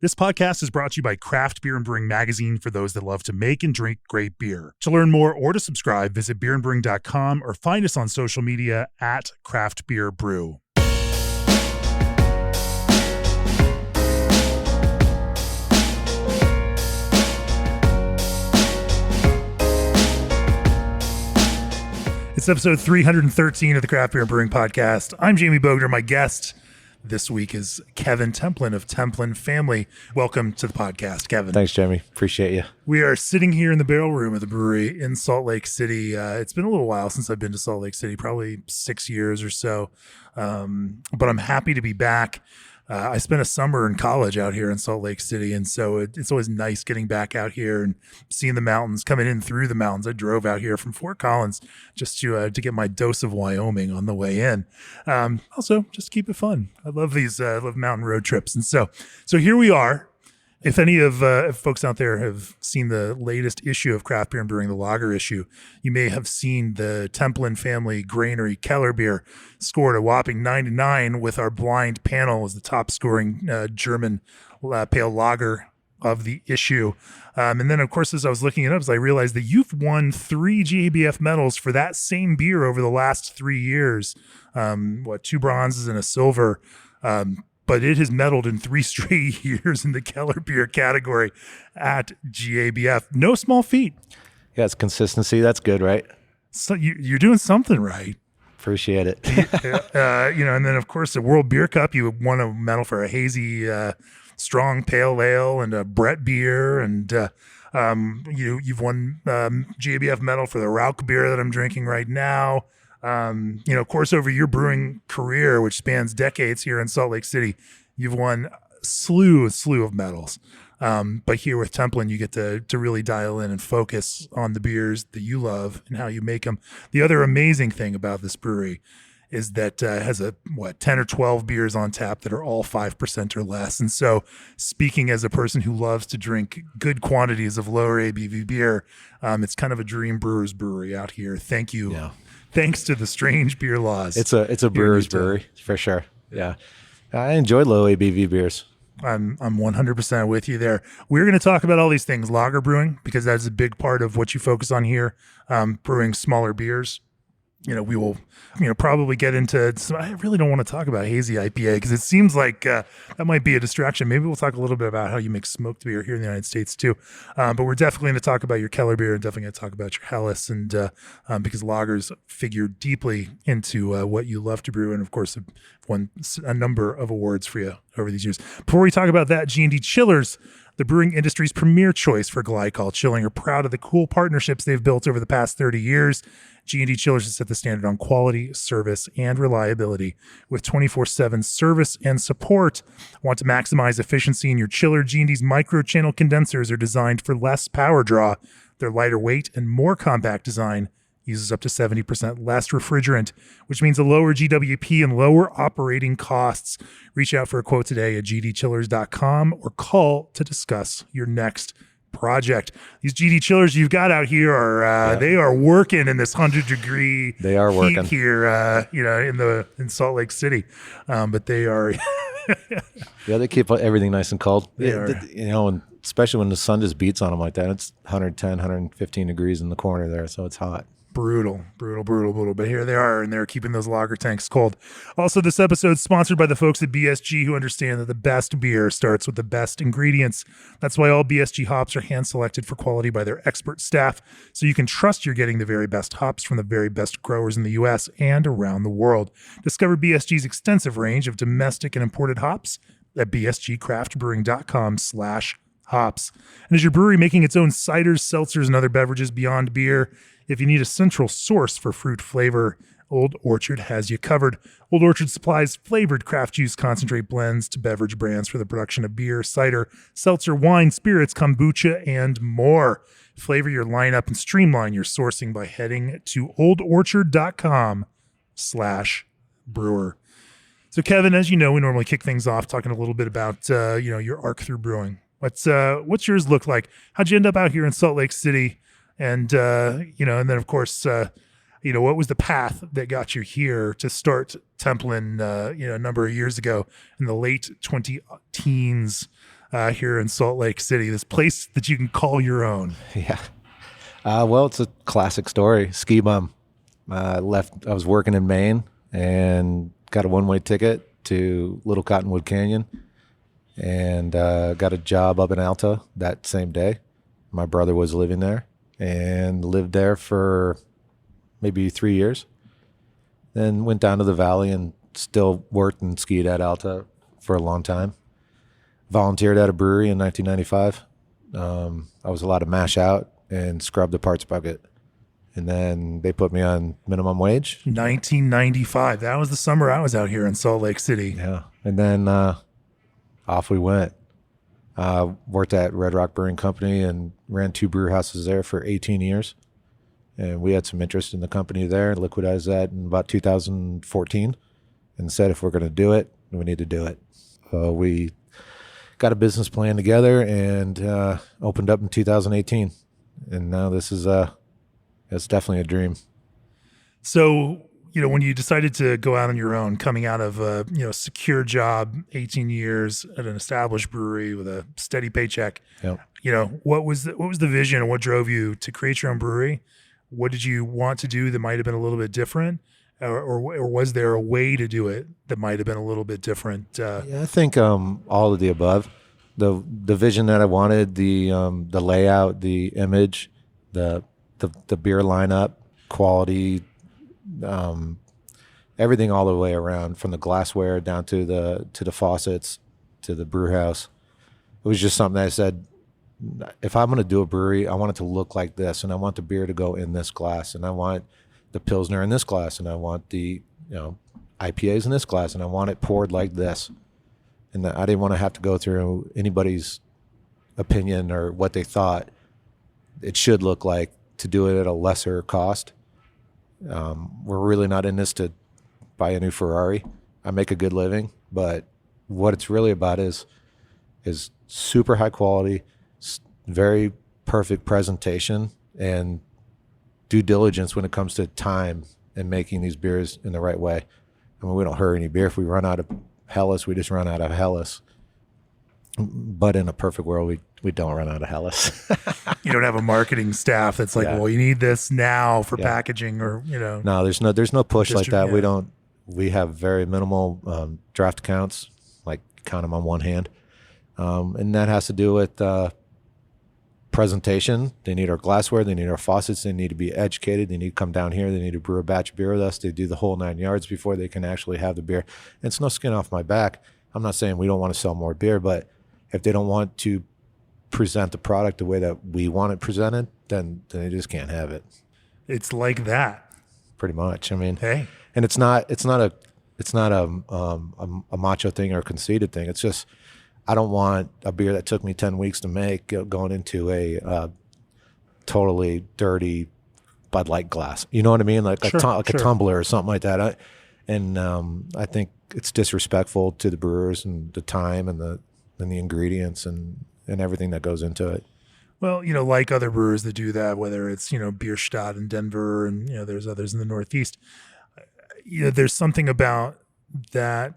This podcast is brought to you by Craft Beer Brewing magazine for those that love to make and drink great beer. To learn more or to subscribe, visit beerandbrewing.com or find us on social media at Craft Beer Brew. It's episode 313 of the Craft Beer Brewing Podcast. I'm Jamie Bogner. My guest this week is Kevin Templin of Templin Family. Welcome to the podcast, Kevin. Thanks, Jamie. Appreciate you. We are sitting here in the barrel room of the brewery in Salt Lake City. It's been a little while since I've been to Salt Lake City, probably 6 years or so. But I'm happy to be back. I spent a summer in college out here in Salt Lake City, and so it's always nice getting back out here and seeing the mountains, coming in through the mountains. I drove out here from Fort Collins just to get my dose of Wyoming on the way in. Also, just keep it fun. I love these love mountain road trips, and so here we are. If any of folks out there have seen the latest issue of Craft Beer and Brewing, the lager issue, you may have seen the Templin Family Granary kellerbier scored a whopping 99 with our blind panel as the top scoring German pale lager of the issue. And then, of course, as I was looking it up, I realized that you've won 3 GABF medals for that same beer over the last 3 years. 2 bronzes and a silver. But it has medaled in 3 straight years in the Keller beer category at GABF. No small feat. Yeah, it's consistency. That's good, right? So you're doing something right. Appreciate it. And then, of course, the World Beer Cup, you won a medal for a hazy, strong pale ale and a Brett beer. And you've won GABF medal for the Rauch beer that I'm drinking right now. Of course, over your brewing career, which spans decades here in Salt Lake City, you've won a slew of medals. But here with Templin, you get to really dial in and focus on the beers that you love and how you make them. The other amazing thing about this brewery is that it has 10 or 12 beers on tap that are all 5% or less. And so, speaking as a person who loves to drink good quantities of lower ABV beer, it's kind of a dream brewer's brewery out here. Thank you. Yeah. Thanks to the strange beer laws. It's a brewer's brewery for sure. Yeah. I enjoy low ABV beers. I'm 100% with you there. We're going to talk about all these things, lager brewing, because that's a big part of what you focus on here, brewing smaller beers. We will, probably get into, I really don't want to talk about hazy IPA because it seems like that might be a distraction. Maybe we'll talk a little bit about how you make smoked beer here in the United States too. But we're definitely going to talk about your Keller beer and definitely going to talk about your Helles and because lagers figure deeply into what you love to brew. And of course, have won a number of awards for you over these years. Before we talk about that, G&D Chillers, the brewing industry's premier choice for glycol chilling, are proud of the cool partnerships they've built over the past 30 years. G&D Chillers has set the standard on quality, service, and reliability with 24/7 service and support. Want to maximize efficiency in your chiller? G&D's micro-channel condensers are designed for less power draw. Their lighter weight and more compact design uses up to 70% less refrigerant, which means a lower GWP and lower operating costs. Reach out for a quote today at gdchillers.com or call to discuss your next project. These GD chillers you've got out here are they are working in this 100-degree they are working heat here in Salt Lake City, but they are yeah, they keep everything nice and cold. And especially when the sun just beats on them like that. It's 110 115 degrees in the corner there, so it's hot. Brutal. But here they are, and they're keeping those lager tanks cold. Also, this episode is sponsored by the folks at BSG, who understand that the best beer starts with the best ingredients. That's why all BSG hops are hand-selected for quality by their expert staff, so you can trust you're getting the very best hops from the very best growers in the U.S. and around the world. Discover BSG's extensive range of domestic and imported hops at bsgcraftbrewing.com/hops. And as your brewery making its own ciders, seltzers, and other beverages beyond beer, if you need a central source for fruit flavor, Old Orchard has you covered. Old Orchard supplies flavored craft juice concentrate blends to beverage brands for the production of beer, cider, seltzer, wine, spirits, kombucha, and more. Flavor your lineup and streamline your sourcing by heading to oldorchard.com/brewer. So Kevin, as you know, we normally kick things off talking a little bit about, your arc through brewing. What's yours look like? How'd you end up out here in Salt Lake City? And, and then of course, what was the path that got you here to start Templin, a number of years ago in the late 20 teens? here in Salt Lake City, this place that you can call your own. Yeah. Well, it's a classic story. Ski bum. I was working in Maine and got a one-way ticket to Little Cottonwood Canyon and got a job up in Alta that same day. My brother was living there and lived there for maybe 3 years. Then went down to the valley and still worked and skied at Alta for a long time. Volunteered at a brewery in 1995. I was allowed to mash out and scrub the parts bucket. And then they put me on minimum wage. 1995. That was the summer I was out here in Salt Lake City. Yeah. And then off we went. Worked at Red Rock Brewing Company and ran 2 brew houses there for 18 years. And we had some interest in the company there and liquidized that in about 2014 and said if we're going to do it, we need to do it. We got a business plan together and opened up in 2018. And now this is it's definitely a dream. So, when you decided to go out on your own, coming out of a secure job, 18 years at an established brewery with a steady paycheck, Yep. What was the vision and what drove you to create your own brewery? What did you want to do that might have been a little bit different, or was there a way to do it that might have been a little bit different? Yeah, I think all of the above. The vision that I wanted, the layout, the image, the beer lineup, quality, everything all the way around, from the glassware down to the faucets to the brew house. It was just something that I said, if I'm going to do a brewery, I want it to look like this, and I want the beer to go in this glass, and I want the Pilsner in this glass, and I want the IPAs in this glass, and I want it poured like this. And I didn't want to have to go through anybody's opinion or what they thought it should look like to do it at a lesser cost. We're really not in this to buy a new Ferrari. I make a good living, but what it's really about is super high quality, very perfect presentation, and due diligence when it comes to time and making these beers in the right way. I mean, we don't hurry any beer. If we run out of Helles, we just run out of Helles. But in a perfect world, we don't run out of Helles. You don't have a marketing staff that's like, well, you need this now for packaging, or No, there's no push like that. Yeah. We have very minimal draft counts, like count them on one hand, and that has to do with presentation. They need our glassware, they need our faucets, they need to be educated, they need to come down here, they need to brew a batch of beer with us, they do the whole 9 yards before they can actually have the beer. And it's no skin off my back. I'm not saying we don't want to sell more beer, but if they don't want to present the product the way that we want it presented, then they just can't have it. It's like that. Pretty much. I mean, hey, and it's not a macho thing or a conceited thing. It's just, I don't want a beer that took me 10 weeks to make going into a totally dirty Bud Light glass. You know what I mean? Like a tumbler or something like that. I think it's disrespectful to the brewers and the time and the ingredients and everything that goes into it. Well, like other brewers that do that, whether it's, Bierstadt in Denver and, there's others in the Northeast, there's something about that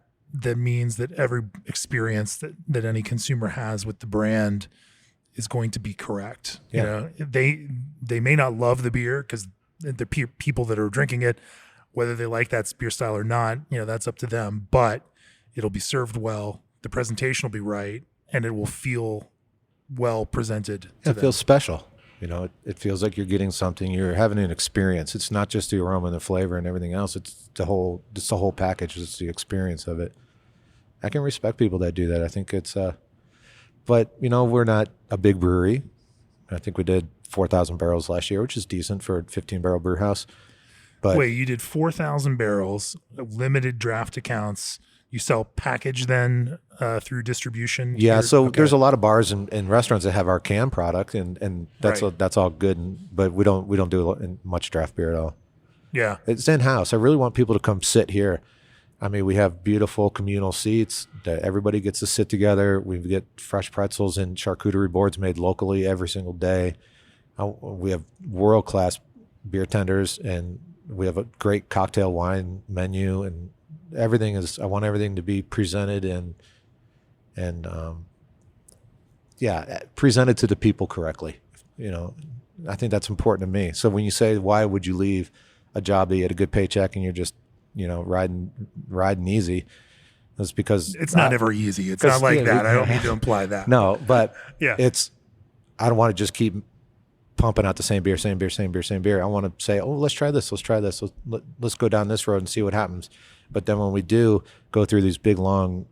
means that every experience that any consumer has with the brand is going to be correct. Yeah. They may not love the beer because the people that are drinking it, whether they like that beer style or not, that's up to them, but it'll be served well. The presentation will be right, and it will feel well presented. It feels special. It feels like you're getting something. You're having an experience. It's not just the aroma and the flavor and everything else. It's the whole package. It's the experience of it. I can respect people that do that. I think it's, but we're not a big brewery. I think we did 4,000 barrels last year, which is decent for a 15-barrel brew house. But wait, you did 4,000 barrels, limited draft accounts. You sell package then through distribution? Yeah, here? so Okay. There's a lot of bars and restaurants that have our can product, and that's Right. that's all good. But we don't do much draft beer at all. Yeah. It's in house. I really want people to come sit here. I mean, we have beautiful communal seats that everybody gets to sit together. We get fresh pretzels and charcuterie boards made locally every single day. We have world-class beer tenders, and we have a great cocktail wine menu, and everything is. I want everything to be presented and presented to the people correctly. You know, I think that's important to me. So when you say, why would you leave a job that you had a good paycheck and you're just, riding easy, it's because it's not ever easy. It's not like that. I don't mean to imply that. No, but yeah, I don't want to just keep pumping out the same beer. I want to say, oh, let's try this. Let's go down this road and see what happens. But then when we do go through these big, long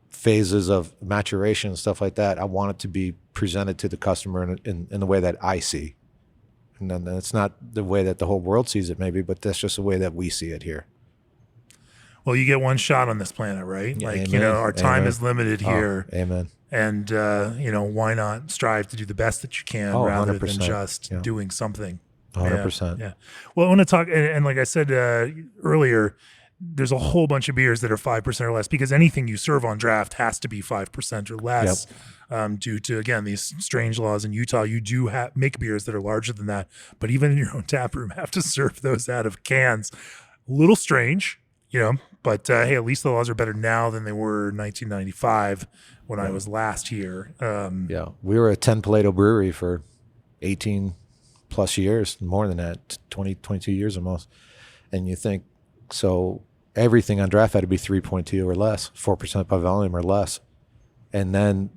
phases of maturation and stuff like that, I want it to be presented to the customer in the way that I see. And then it's not the way that the whole world sees it maybe, but that's just the way that we see it here. Well, you get one shot on this planet, right? Yeah, like, amen. Our time is limited here. Amen. And, why not strive to do the best that you can rather 100%. than just doing something. 100%. Yeah. Well, I want to talk, and like I said earlier, there's a whole bunch of beers that are 5% or less, because anything you serve on draft has to be 5% or less. Yep. Due to, again, these strange laws in Utah. You do make beers that are larger than that, but even in your own tap room, have to serve those out of cans. A little strange, but hey, at least the laws are better now than they were in 1995 when I was last here. We were a 10 Plato brewery for 18 plus years, more than that, 20, 22 years almost. And you think, so everything on draft had to be 3.2 or less, 4% by volume or less. And then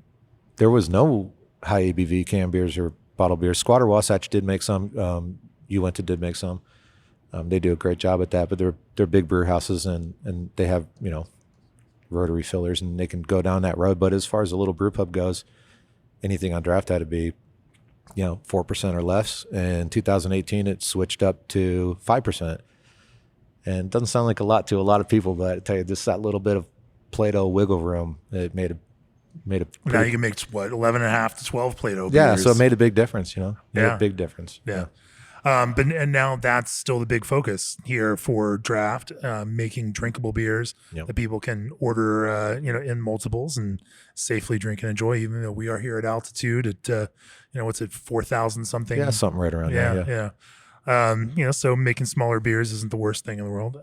there was no high ABV canned beers or bottle beers. Squatter Wasatch did make some. Uinta did make some. They do a great job at that, but they're big brew houses and they have, rotary fillers and they can go down that road. But as far as the little brew pub goes, anything on draft had to be, 4% or less. In 2018, it switched up to 5%. And it doesn't sound like a lot to a lot of people, but I tell you, just that little bit of Play-Doh wiggle room, it made a now you can make 11.5 to 12 Play-Doh beers. Yeah, so it made a big difference, Made a big difference. Yeah. And now that's still the big focus here for draft, making drinkable beers that people can order, in multiples and safely drink and enjoy, even though we are here at altitude at, what's it, 4,000 something? Yeah, something right around there. Yeah. So making smaller beers isn't the worst thing in the world.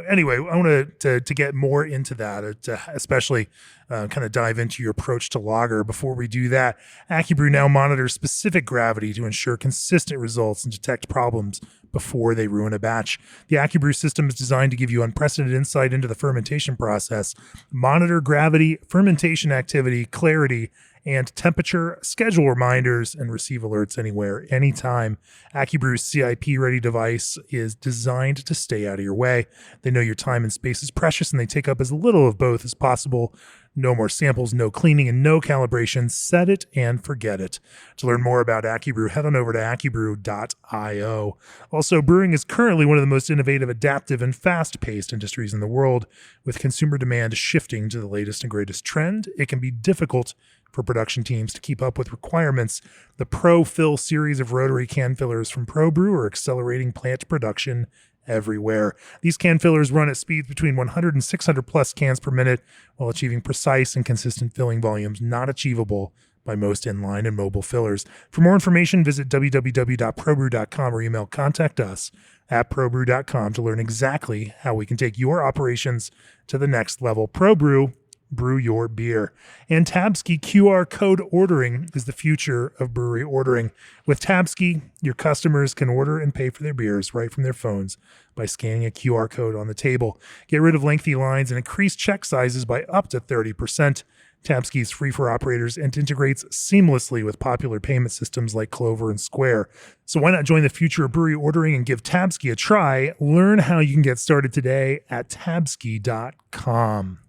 Anyway, I want to get more into that, especially kind of dive into your approach to lager. Before we do that, AccuBrew now monitors specific gravity to ensure consistent results and detect problems before they ruin a batch. The AccuBrew system is designed to give you unprecedented insight into the fermentation process, monitor gravity, fermentation activity, clarity, and temperature, schedule reminders, and receive alerts anywhere, anytime. AccuBrew's CIP-ready device is designed to stay out of your way. They know your time and space is precious, and they take up as little of both as possible. No more samples, no cleaning, and no calibration. Set it and forget it. To learn more about AccuBrew, head on over to accubrew.io. Also, brewing is currently one of the most innovative, adaptive, and fast-paced industries in the world. With consumer demand shifting to the latest and greatest trend, it can be difficult for production teams to keep up with requirements. The Pro Fill series of rotary can fillers from ProBrew are accelerating plant production everywhere. These can fillers run at speeds between 100 and 600 plus cans per minute while achieving precise and consistent filling volumes not achievable by most inline and mobile fillers. For more information, visit www.probrew.com or email contact us at probrew.com to learn exactly how we can take your operations to the next level. ProBrew, brew your beer. And Tabsky QR code ordering is the future of brewery ordering. With Tabsky, your customers can order and pay for their beers right from their phones by scanning a QR code on the table. Get rid of lengthy lines and increase check sizes by up to 30%. Tabsky is free for operators and integrates seamlessly with popular payment systems like Clover and Square. So why not join the future of brewery ordering and give Tabsky a try? Learn how you can get started today at tabsky.com.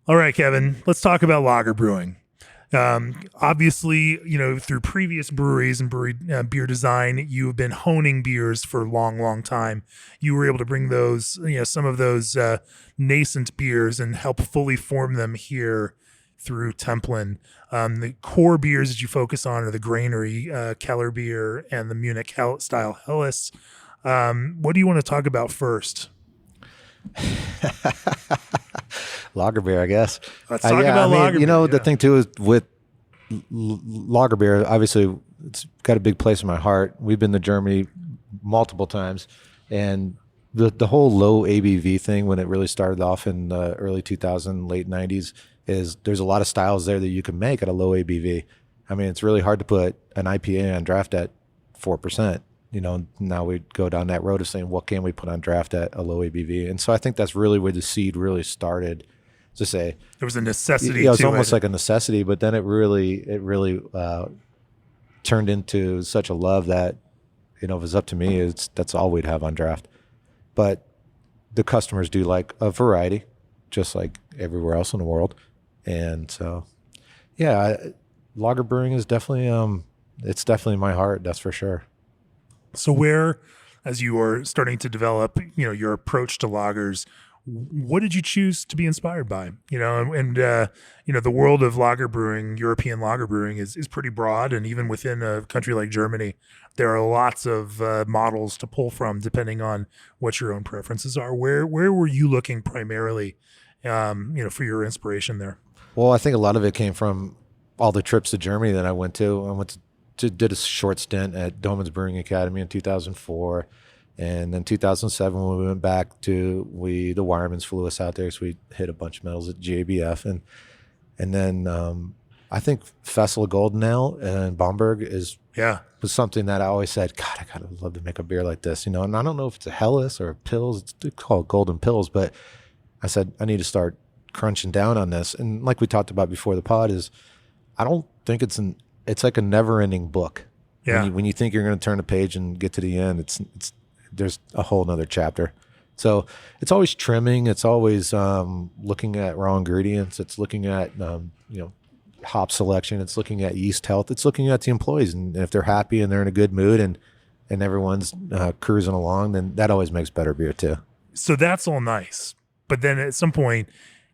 All right, Kevin, let's talk about lager brewing. Obviously, through previous breweries and brewery beer design, you've been honing beers for a long, long time. You were able to bring those, some of those nascent beers and help fully form them here through Templin. The core beers that you focus on are the Granary, kellerbier, and the Munich style Helles. What do you want to talk about first? Lager beer, I guess. Let's talk about lager beer. The thing too is with lager beer, obviously it's got a big place in my heart. We've been to Germany multiple times, and the whole low ABV thing, when it really started off in the early 2000s, late 90s, is there's a lot of styles there that you can make at a low ABV. I mean, it's really hard to put an IPA on draft at 4%. You know, now we go down that road of saying, what can we put on draft at a low ABV? And so I think that's really where the seed really started to say. There was a necessity. Yeah, it was almost like a necessity, but then it really turned into such a love that, you know, if it's up to me, that's all we'd have on draft. But the customers do like a variety, just like everywhere else in the world. And so, yeah, lager brewing is definitely, it's definitely my heart. That's for sure. So where, as you are starting to develop, you know, your approach to lagers, what did you choose to be inspired by? You know, and you know, the world of lager brewing, European lager brewing is pretty broad. And even within a country like Germany, there are lots of models to pull from depending on what your own preferences are. Where were you looking primarily, you know, for your inspiration there? Well, I think a lot of it came from all the trips to Germany that I went to. I went to did a short stint at Doman's Brewing Academy in 2004. And then 2007, when we went back to, the Wiremans flew us out there. So we hit a bunch of medals at GABF. And then I think Festival Golden Ale in Bamberg was something that I always said, God, I kind of love to make a beer like this, you know. And I don't know if it's a Helles or a Pils. It's called Golden Pils. But I said, I need to start crunching down on this. And like we talked about before the pod is, I don't think it's like a never ending book. Yeah. When you think you're going to turn a page and get to the end, there's a whole nother chapter. So it's always trimming. It's always looking at raw ingredients. It's looking at, you know, hop selection. It's looking at yeast health. It's looking at the employees. And if they're happy and they're in a good mood and everyone's cruising along, then that always makes better beer too. So that's all nice. But then at some point,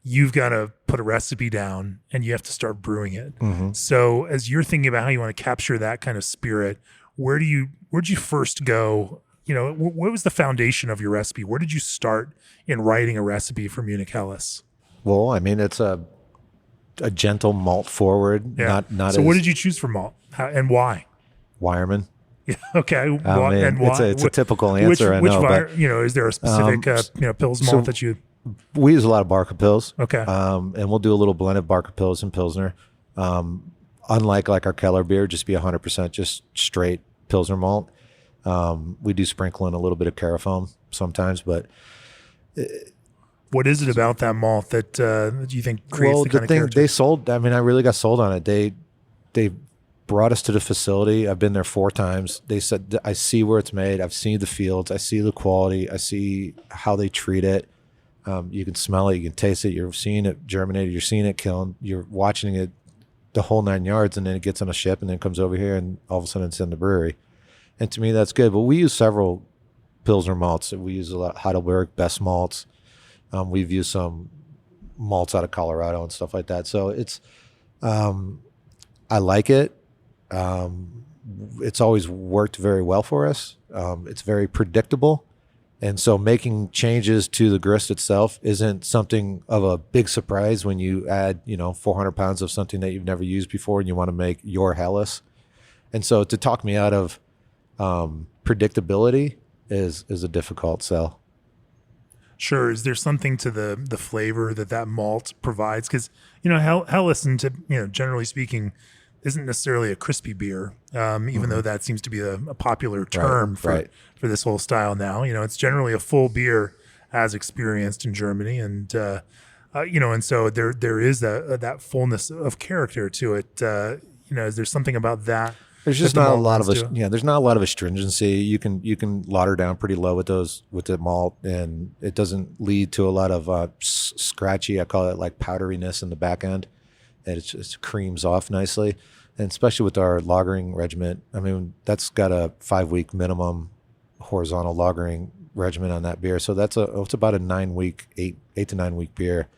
you've got to put a recipe down and you have to start brewing it. Mm-hmm. So as you're thinking about how you want to capture that kind of spirit, where'd you first go? You know, what was the foundation of your recipe? Where did you start in writing a recipe for Munich Helles? Well, I mean, it's a gentle malt forward. Yeah. Not. So what did you choose for malt and why? Wireman. Yeah. Okay. And why? It's a typical answer. But you know, is there a specific you know, Pils malt that you? We use a lot of Barca Pils. Okay. And we'll do a little blend of Barca Pils and Pilsner. Unlike like our Keller beer, just be 100% just straight Pilsner malt. We do sprinkle in a little bit of carafoam sometimes, but what is it about that malt that you think creates the kind of character? They sold. I mean, I really got sold on it. They brought us to the facility. I've been there 4 times. They said, I see where it's made. I've seen the fields. I see the quality. I see how they treat it. You can smell it. You can taste it. You're seeing it germinated. You're seeing it kiln. You're watching it the whole 9 yards, and then it gets on a ship and then comes over here, and all of a sudden it's in the brewery. And to me, that's good. But we use several Pilsner malts. We use a lot of Heidelberg, Best malts. We've used some malts out of Colorado and stuff like that. So it's, I like it. It's always worked very well for us. It's very predictable. And so making changes to the grist itself isn't something of a big surprise when you add, you know, 400 pounds of something that you've never used before and you want to make your Helles. And so to talk me out of predictability is a difficult sell. Sure. Is there something to the flavor that malt provides? Because, you know, Helles, you know, generally speaking, isn't necessarily a crispy beer, even though that seems to be a popular term for this whole style now. You know, it's generally a full beer as experienced in Germany, and you know, and so there is that fullness of character to it. You know, is there something about that? There's just not a lot of there's not a lot of astringency. You can lauter down pretty low with the malt, and it doesn't lead to a lot of scratchy. I call it like powderiness in the back end. And it just creams off nicely. And especially with our lagering regiment, I mean, that's got a 5-week minimum horizontal lagering regimen on that beer. So it's about a 9-week, 8 to 9 week beer.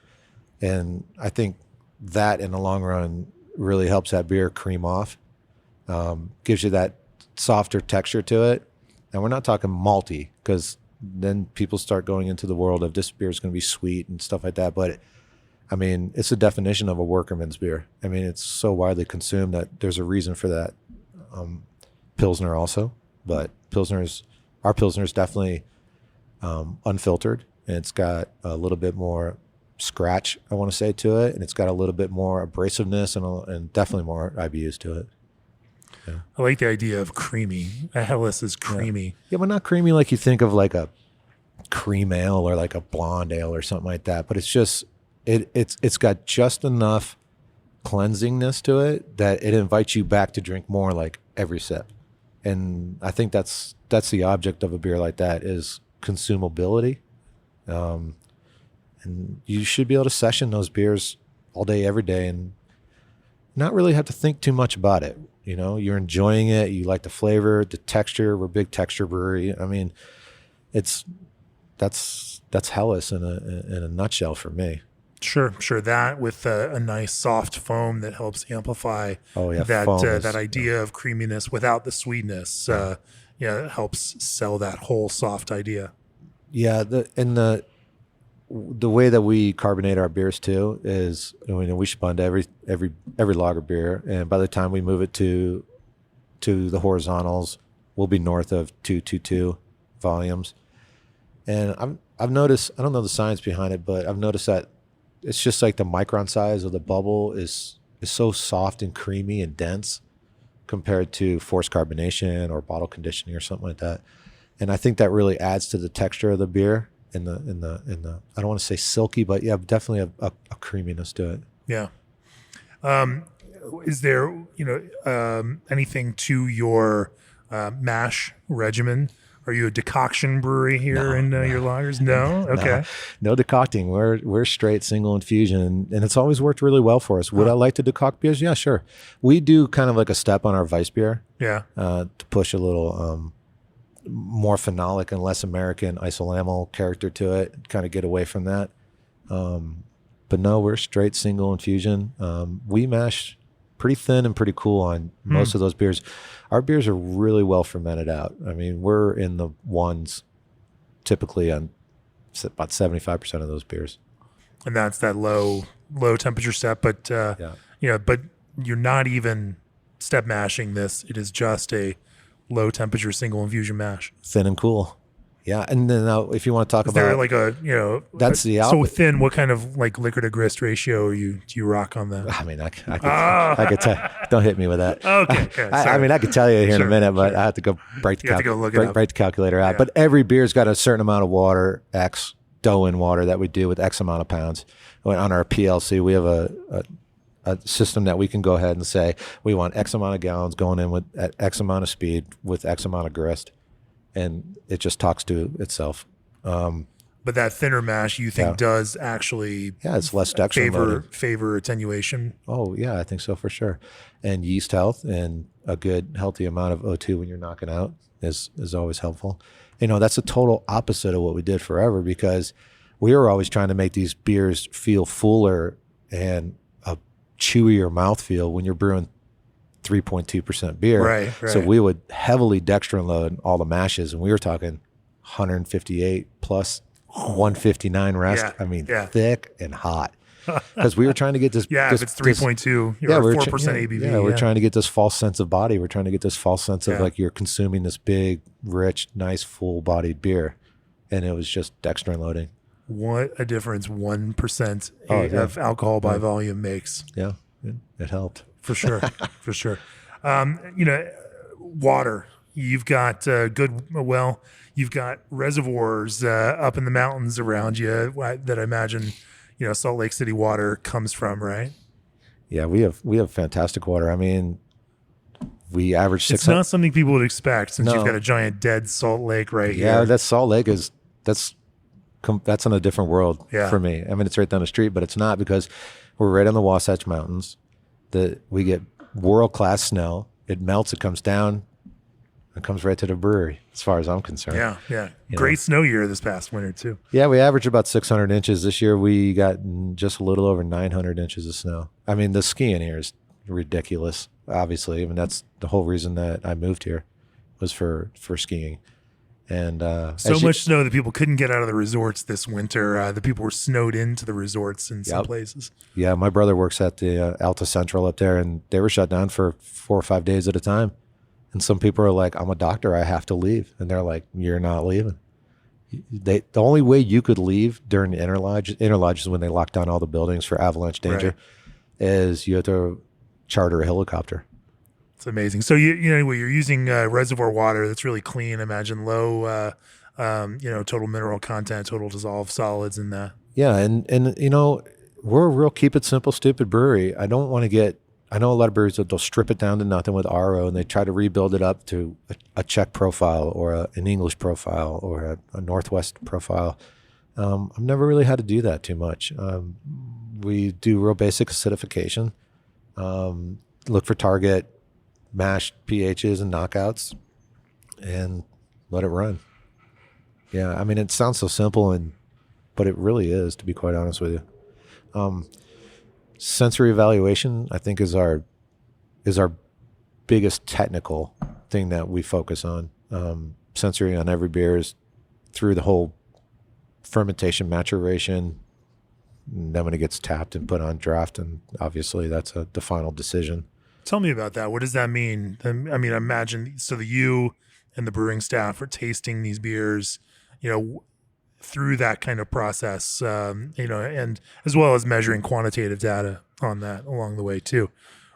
And I think that in the long run really helps that beer cream off, gives you that softer texture to it. And we're not talking malty, because then people start going into the world of this beer is going to be sweet and stuff like that. But I mean, it's the definition of a workerman's beer. I mean, it's so widely consumed that there's a reason for that. Pilsner also, but our Pilsner is definitely unfiltered, and it's got a little bit more scratch, I want to say, to it, and it's got a little bit more abrasiveness and definitely more IBUs to it. Yeah. I like the idea of creamy. A Helles is creamy. Yeah, but not creamy like you think of like a cream ale or like a blonde ale or something like that. But it's just it's got just enough cleansingness to it that it invites you back to drink more like every sip. And I think that's the object of a beer like that is consumability. And you should be able to session those beers all day, every day, and not really have to think too much about it. You know, you're enjoying it. You like the flavor, the texture. We're a big texture brewery. I mean, that's Helles in a nutshell for me. Sure. That with a nice soft foam that helps amplify that idea of creaminess without the sweetness. It helps sell that whole soft idea. Yeah, the way that we carbonate our beers too is, we sponge every lager beer, and by the time we move it to the horizontals, we'll be north of 222 volumes. And I've noticed, I don't know the science behind it, but I've noticed that it's just like the micron size of the bubble is so soft and creamy and dense compared to forced carbonation or bottle conditioning or something like that. And I think that really adds to the texture of the beer in the I don't want to say silky, but yeah, definitely a creaminess to it. Yeah. Is there, anything to your mash regimen? Are you a decoction brewery here in your lagers? No? Okay. No decocting. We're straight single infusion, and it's always worked really well for us. Would I like to decoct beers? Yeah, sure. We do kind of like a step on our Weiss beer. Yeah. To push a little more phenolic and less American isolamyl character to it, kind of get away from that. But no, we're straight single infusion. We mash pretty thin and pretty cool on most of those beers. Our beers are really well fermented out. I mean, we're in the ones typically on about 75% of those beers. And that's that low temperature step, but but you're not even step mashing this. It is just a low temperature single infusion mash. Thin and cool. Yeah, and then now if you want to talk is about, there like that's the so thin. What kind of like liquor to grist ratio do you rock on that? I mean, I could tell. Don't hit me with that. Okay. I mean, I could tell you here in a minute, but I have to go break the calculator out. Yeah. But every beer's got a certain amount of water, X dough in water that we do with X amount of pounds. On our PLC, we have a system that we can go ahead and say we want X amount of gallons going in with at X amount of speed with X amount of grist. And it just talks to itself. But that thinner mash you think does actually it's less dextrin favor attenuation? Oh, yeah, I think so for sure. And yeast health and a good, healthy amount of O2 when you're knocking out is always helpful. That's a total opposite of what we did forever because we were always trying to make these beers feel fuller and a chewier mouthfeel when you're brewing 3.2% beer. Right. So we would heavily dextrin load all the mashes, and we were talking 158 plus 159 rest. Yeah, I mean, thick and hot. Because we were trying to get this. If it's 3.2, you're 4% ABV. Yeah, we're trying to get this false sense of body. We're trying to get this false sense of like you're consuming this big, rich, nice, full-bodied beer, and it was just dextrin loading. What a difference 1% of alcohol by volume makes. Yeah, it helped. For sure. Water. You've got you've got reservoirs up in the mountains around you that I imagine, Salt Lake City water comes from, right? Yeah, we have fantastic water. I mean, we average 600. It's not something people would expect since you've got a giant dead Salt Lake right here. Yeah, that Salt Lake that's on a different world for me. I mean, it's right down the street, but it's not because we're right on the Wasatch Mountains. We get world-class snow. It melts. It comes down. It comes right to the brewery, as far as I'm concerned. Yeah. Great snow year this past winter, too. Yeah, we averaged about 600 inches. This year, we got just a little over 900 inches of snow. I mean, the skiing here is ridiculous, obviously. I mean, that's the whole reason that I moved here was for skiing. And so much snow that people couldn't get out of the resorts this winter. The people were snowed into the resorts in some places. Yeah, my brother works at the Alta Central up there, and they were shut down for 4 or 5 days at a time. And some people are like, "I'm a doctor, I have to leave," and they're like, "You're not leaving. the only way you could leave during the interlodge is when they lock down all the buildings for avalanche danger, Right. is you have to charter a helicopter. It's amazing. So you're using reservoir water that's really clean. Imagine low, total mineral content, total dissolved solids in that. Yeah, and we're a real keep it simple, stupid brewery. I don't want to get. I know a lot of breweries that they'll strip it down to nothing with RO, and they try to rebuild it up to a Czech profile or an English profile or a Northwest profile. I've never really had to do that too much. We do real basic acidification. Look for target mashed pHs and knockouts, and let it run. Yeah, I mean, it sounds so simple, but it really is, to be quite honest with you. Sensory evaluation, I think, is our biggest technical thing that we focus on. Sensory on every beer is through the whole fermentation, maturation, and then when it gets tapped and put on draft, and obviously that's the final decision. Tell me about that. What does that mean? I mean, imagine so that you and the brewing staff are tasting these beers, through that kind of process, and as well as measuring quantitative data on that along the way too.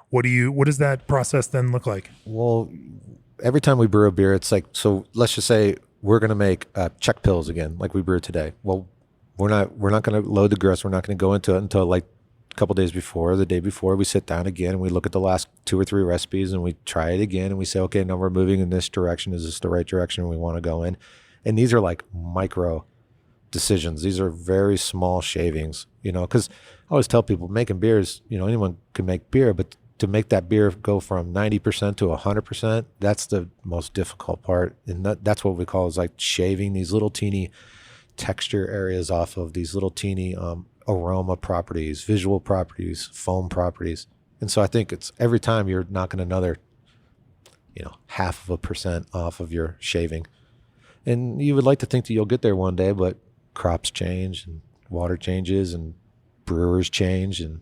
What does that process then look like? Well, every time we brew a beer, it's like, so let's just say we're going to make Czech pills again, like we brewed today. Well, we're not going to load the grist. We're not going to go into it until like a couple days before, the day before. We sit down again and we look at the last 2 or 3 recipes and we try it again and we say, okay, now we're moving in this direction. Is this the right direction we want to go in? And these are like micro decisions. These are very small shavings, because I always tell people making beers, anyone can make beer, but to make that beer go from 90% to 100%, that's the most difficult part. And that's what we call is like shaving these little teeny texture areas off of these little teeny aroma properties, visual properties, foam properties. And so I think it's every time you're knocking another, 0.5% off of your shaving. And you would like to think that you'll get there one day, but crops change and water changes and brewers change and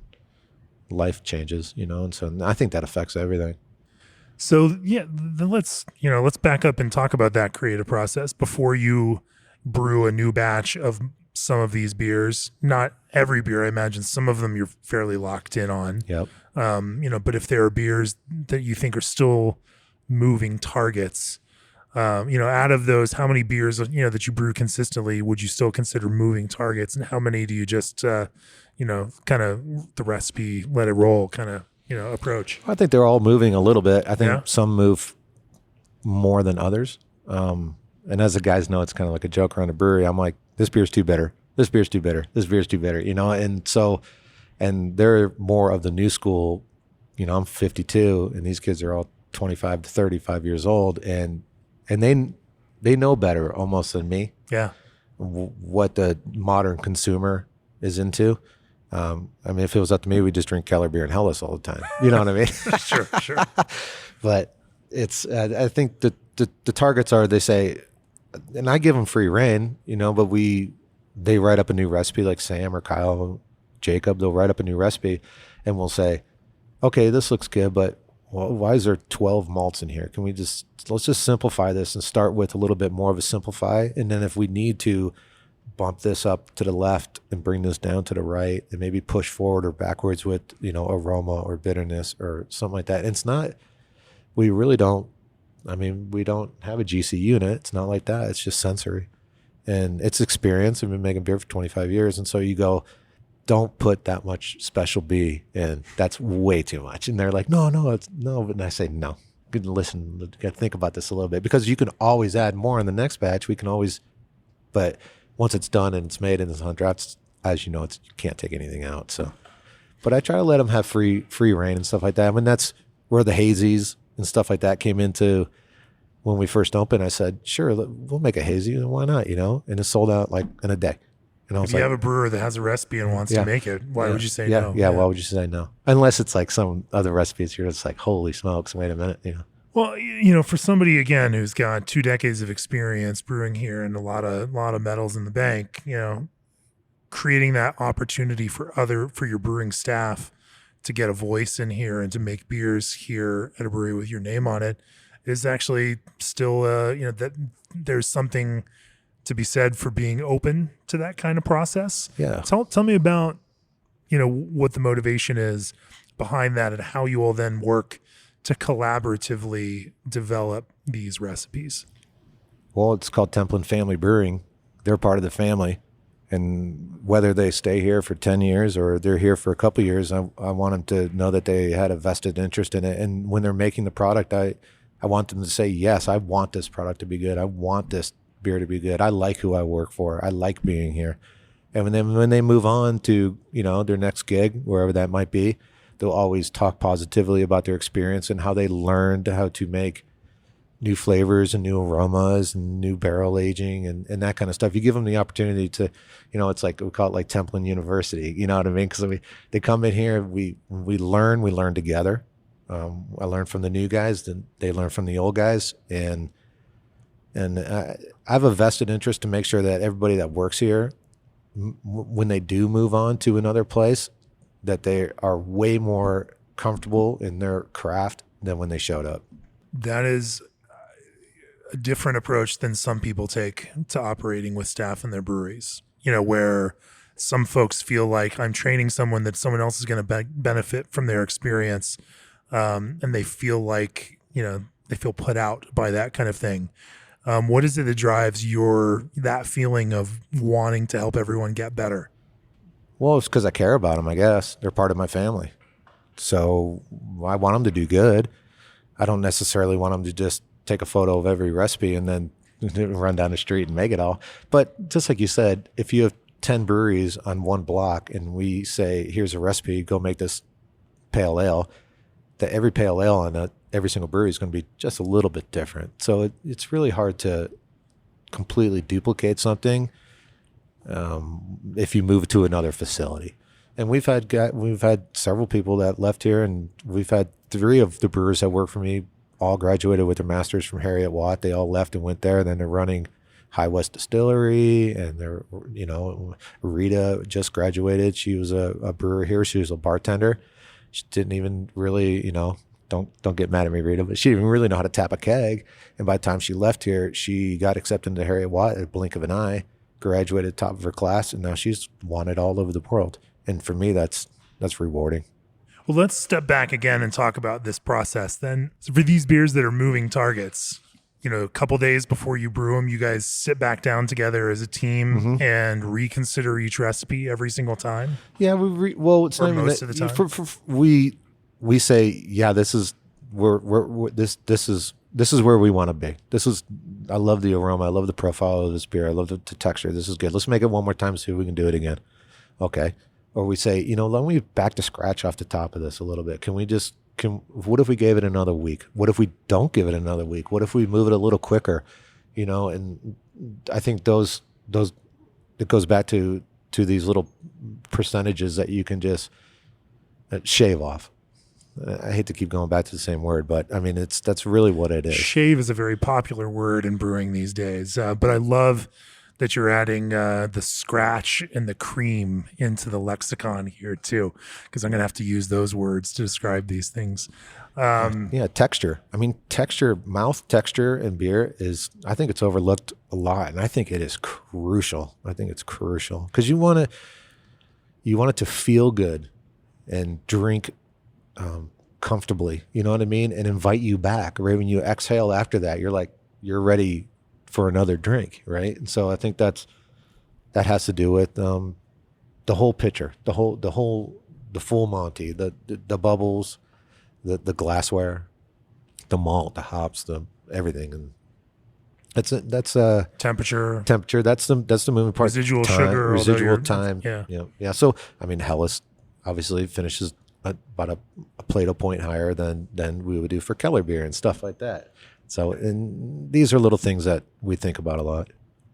life changes, and so I think that affects everything. So yeah, then let's back up and talk about that creative process before you brew a new batch of some of these beers. Not every beer, I imagine some of them you're fairly locked in on. Yep. But if there are beers that you think are still moving targets, out of those, how many beers, that you brew consistently would you still consider moving targets, and how many do you just, kind of the recipe, let it roll kind of, approach? I think they're all moving a little bit. I think Yeah. some move more than others. And as the guys know, it's kind of like a joke around a brewery. I'm like, this beer's too bitter. This beer's too bitter. This beer's too bitter, and so, and they're more of the new school. I'm 52 and these kids are all 25 to 35 years old, and they know better almost than me. Yeah. What the modern consumer is into. I mean, if it was up to me, we'd just drink Keller beer and Hellas all the time. You know what I mean? Sure. But it's, I think the targets are, they say, and I give them free reign, but they write up a new recipe, like Sam or Kyle, Jacob, they'll write up a new recipe and we'll say, okay, this looks good, but why is there 12 malts in here? Let's just simplify this and start with a little bit more of a simplify. And then if we need to bump this up to the left and bring this down to the right and maybe push forward or backwards with, aroma or bitterness or something like that. And it's not, we don't have a GC unit. It's not like that. It's just sensory and it's experience. I've been making beer for 25 years. And so you go, don't put that much special B in. That's way too much. And they're like, no, it's no. And I say, no, good. Listen, you got to think about this a little bit, because you can always add more in the next batch. We can always, but once it's done and it's made and it's on drafts, as you know, you can't take anything out. So, but I try to let them have free reign and stuff like that. I mean, that's where the hazies and stuff like that came into. When we first opened, I said, sure, we'll make a hazy, and why not, and it sold out like in a day. And I was if you have a brewer that has a recipe and wants to make it, why would you say no? Yeah, why would you say no? Unless it's like some other recipes, you're just like, holy smokes, wait a minute, Well, for somebody again who's got 2 decades of experience brewing here and a lot of medals in the bank, creating that opportunity for your brewing staff to get a voice in here and to make beers here at a brewery with your name on it is actually still, that there's something to be said for being open to that kind of process. Yeah. Tell me about, what the motivation is behind that and how you all then work to collaboratively develop these recipes. Well, it's called Templin Family Brewing. They're part of the family. And whether they stay here for 10 years or they're here for a couple of years, I want them to know that they had a vested interest in it. And when they're making the product, I want them to say, yes, I want this product to be good. I want this beer to be good. I like who I work for. I like being here. And when they move on to, their next gig, wherever that might be, they'll always talk positively about their experience and how they learned how to make new flavors and new aromas and new barrel aging and that kind of stuff. You give them the opportunity to, it's like, we call it like Templin University, you know what I mean? Because they come in here, we learn together. I learn from the new guys, then they learn from the old guys. And I have a vested interest to make sure that everybody that works here, when they do move on to another place, that they are way more comfortable in their craft than when they showed up. That is a different approach than some people take to operating with staff in their breweries, where some folks feel like I'm training someone that someone else is going to benefit from their experience. And they feel like, they feel put out by that kind of thing. What is it that drives that feeling of wanting to help everyone get better? Well, it's because I care about them, I guess. They're part of my family. So I want them to do good. I don't necessarily want them to just take a photo of every recipe and then run down the street and make it all. But just like you said, if you have 10 breweries on one block and we say, here's a recipe, go make this pale ale, that every pale ale on every single brewery is going to be just a little bit different. So it's really hard to completely duplicate something if you move to another facility. And we've had several people that left here, and we've had 3 of the brewers that work for me all graduated with their masters from Harriet Watt. They all left and went there. Then they're running High West Distillery, and they're, Rita just graduated. She was a brewer here. She was a bartender. She didn't even really, don't get mad at me, Rita, but she didn't even really know how to tap a keg. And by the time she left here, she got accepted into Harriet Watt at a blink of an eye, graduated top of her class, and now she's wanted all over the world. And for me, that's rewarding. Well, let's step back again and talk about this process then. So for these beers that are moving targets, a couple days before you brew them, you guys sit back down together as a team and reconsider each recipe every single time? Yeah, it's not even most of the time. We say, yeah, this is where we want to be. I love the aroma. I love the profile of this beer. I love the texture. This is good. Let's make it one more time, see if we can do it again. Okay. Or we say, let me back to scratch off the top of this a little bit. What if we gave it another week? What if we don't give it another week? What if we move it a little quicker? And I think it goes back to these little percentages that you can just shave off. I hate to keep going back to the same word, but I mean, that's really what it is. Shave is a very popular word in brewing these days, but I love that you're adding the scratch and the cream into the lexicon here too, because I'm going to have to use those words to describe these things. Texture. I mean, mouth texture in beer I think it's overlooked a lot, and I think it is crucial. I think it's crucial because you want it to feel good and drink comfortably, you know what I mean? And invite you back. Right when you exhale after that, you're ready for another drink, right? And so I think that has to do with the whole picture, the full Monty, the bubbles, the glassware, the malt, the hops, the everything, and that's temperature. That's the moving part. Residual time, sugar, residual time. Yeah. So I mean, Helles obviously finishes about a Plato point higher than we would do for kellerbier and stuff like that. So, and these are little things that we think about a lot.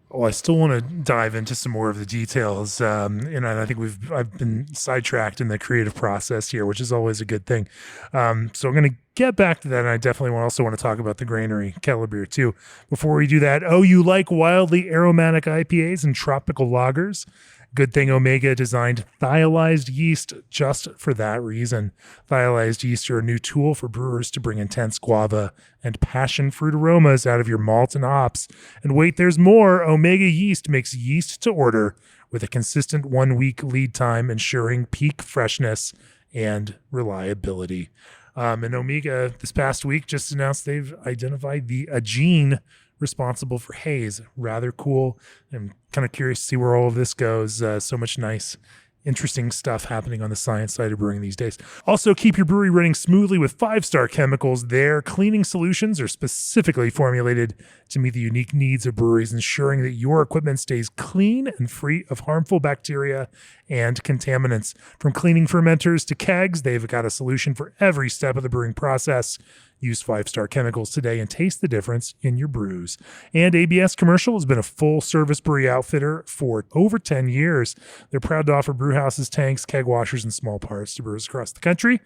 Well, I still want to dive into some more of the details. And I think I've been sidetracked in the creative process here, which is always a good thing. So I'm going to get back to that. And I definitely also want to talk about the Granary kellerbier too. Before we do that, you like wildly aromatic IPAs and tropical lagers? Good thing Omega designed thiolized yeast just for that reason. Thiolized yeast are a new tool for brewers to bring intense guava and passion fruit aromas out of your malt and hops. And wait, there's more. Omega yeast makes yeast to order with a consistent 1-week lead time, ensuring peak freshness and reliability. And Omega this past week just announced they've identified a gene responsible for haze. Rather cool. I'm kind of curious to see where all of this goes. So much nice, interesting stuff happening on the science side of brewing these days. Also, keep your brewery running smoothly with 5-star chemicals. Their cleaning solutions are specifically formulated to meet the unique needs of breweries, ensuring that your equipment stays clean and free of harmful bacteria and contaminants. From cleaning fermenters to kegs, they've got a solution for every step of the brewing process. Use 5-star chemicals today and taste the difference in your brews. And ABS Commercial has been a full-service brewery outfitter for over 10 years. They're proud to offer brew houses, tanks, keg washers, and small parts to brewers across the country,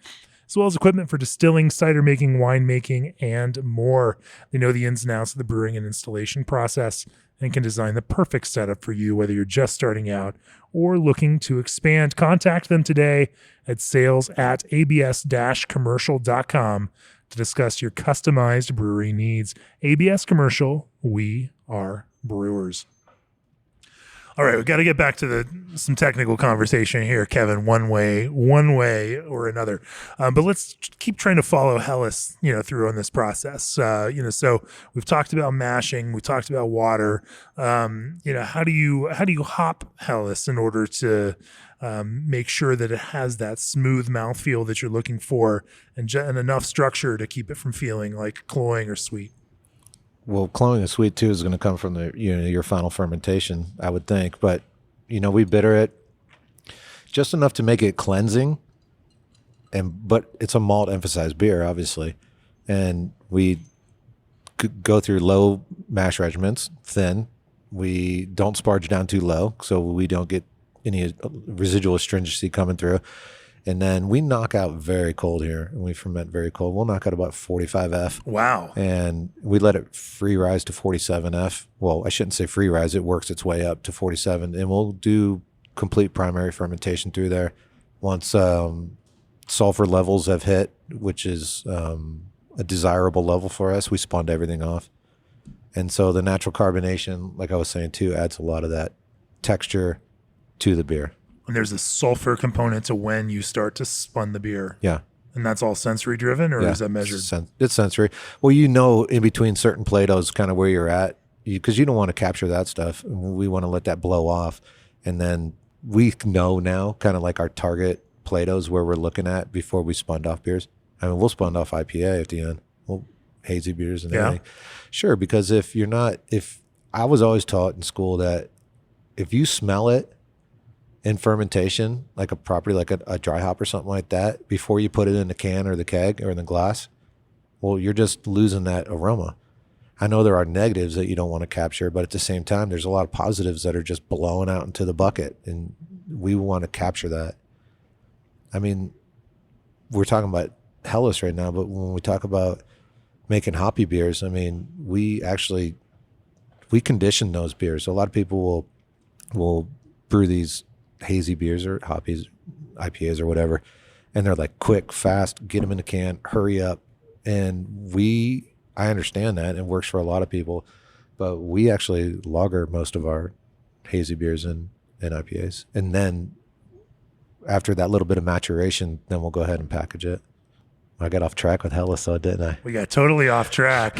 as well as equipment for distilling, cider making, wine making, and more. They know the ins and outs of the brewing and installation process and can design the perfect setup for you, whether you're just starting out or looking to expand. Contact them today at sales@abs-commercial.com to discuss your customized brewery needs. ABS Commercial, we are brewers. All right, we got to get back to some technical conversation here, Kevin, one way or another. But let's keep trying to follow Helles, through on this process. So we've talked about mashing, we talked about water. How do you hop Helles in order to make sure that it has that smooth mouthfeel that you're looking for and enough structure to keep it from feeling like cloying or sweet? Well, cloying and sweet too is going to come from your final fermentation, I would think. But we bitter it just enough to make it cleansing, but it's a malt emphasized beer, obviously, and we go through low mash regiments, thin. We don't sparge down too low, so we don't get any residual astringency coming through. And then we knock out very cold here, and we ferment very cold. We'll knock out about 45F. Wow. And we let it free rise to 47F. Well, I shouldn't say free rise. It works its way up to 47. And we'll do complete primary fermentation through there. Once sulfur levels have hit, which is a desirable level for us, we spawned everything off. And so the natural carbonation, like I was saying too, adds a lot of that texture to the beer. And there's a sulfur component to when you start to spun the beer. Yeah. And that's all sensory driven, or is that measured? It's sensory. Well, in between certain Platos kind of where you're at, because you don't want to capture that stuff. We want to let that blow off. And then we know now kind of like our target Platos where we're looking at before we spun off beers. I mean, we'll spun off IPA at the end. Hazy beers and everything. Sure, because if I was always taught in school that if you smell it in fermentation, like a property, like a dry hop or something like that, before you put it in the can or the keg or in the glass, well, you're just losing that aroma. I know there are negatives that you don't want to capture, but at the same time, there's a lot of positives that are just blowing out into the bucket, and we want to capture that. I mean, we're talking about Helles right now, but when we talk about making hoppy beers, I mean, we condition those beers. So a lot of people will brew these hazy beers or hoppies, IPAs or whatever, and they're like quick, fast, get them in the can, hurry up. And I understand that, it works for a lot of people, but we actually lager most of our hazy beers and IPAs. And then after that little bit of maturation, then we'll go ahead and package it. I got off track with Helles, so didn't I? We got totally off track.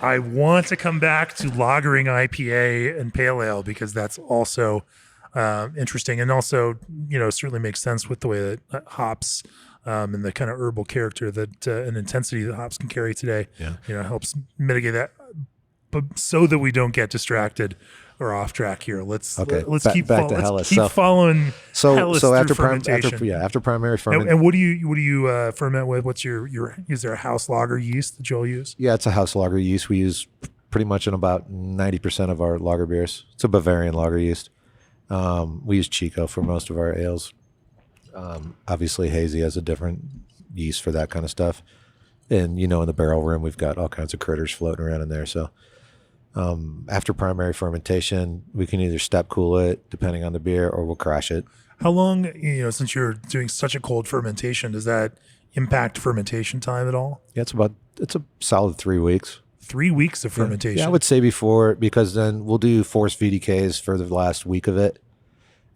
I want to come back to lagering IPA and pale ale because that's also interesting, and also certainly makes sense with the way that hops and the kind of herbal character that and intensity that hops can carry today. Helps mitigate that, but so that we don't get distracted or off track here. Let's keep following. So after fermentation. after primary fermentation. And what do you ferment with? What's your is there a house lager yeast that you'll use? Yeah, it's a house lager yeast. We use pretty much in about 90% of our lager beers. It's a Bavarian lager yeast. We use Chico for most of our ales. Obviously, Hazy has a different yeast for that kind of stuff. And, in the barrel room, we've got all kinds of critters floating around in there. So After primary fermentation, we can either step cool it depending on the beer, or we'll crash it. How long, since you're doing such a cold fermentation, does that impact fermentation time at all? Yeah, it's a solid 3 weeks. 3 weeks of fermentation. Yeah, I would say before, because then we'll do forced VDKs for the last week of it,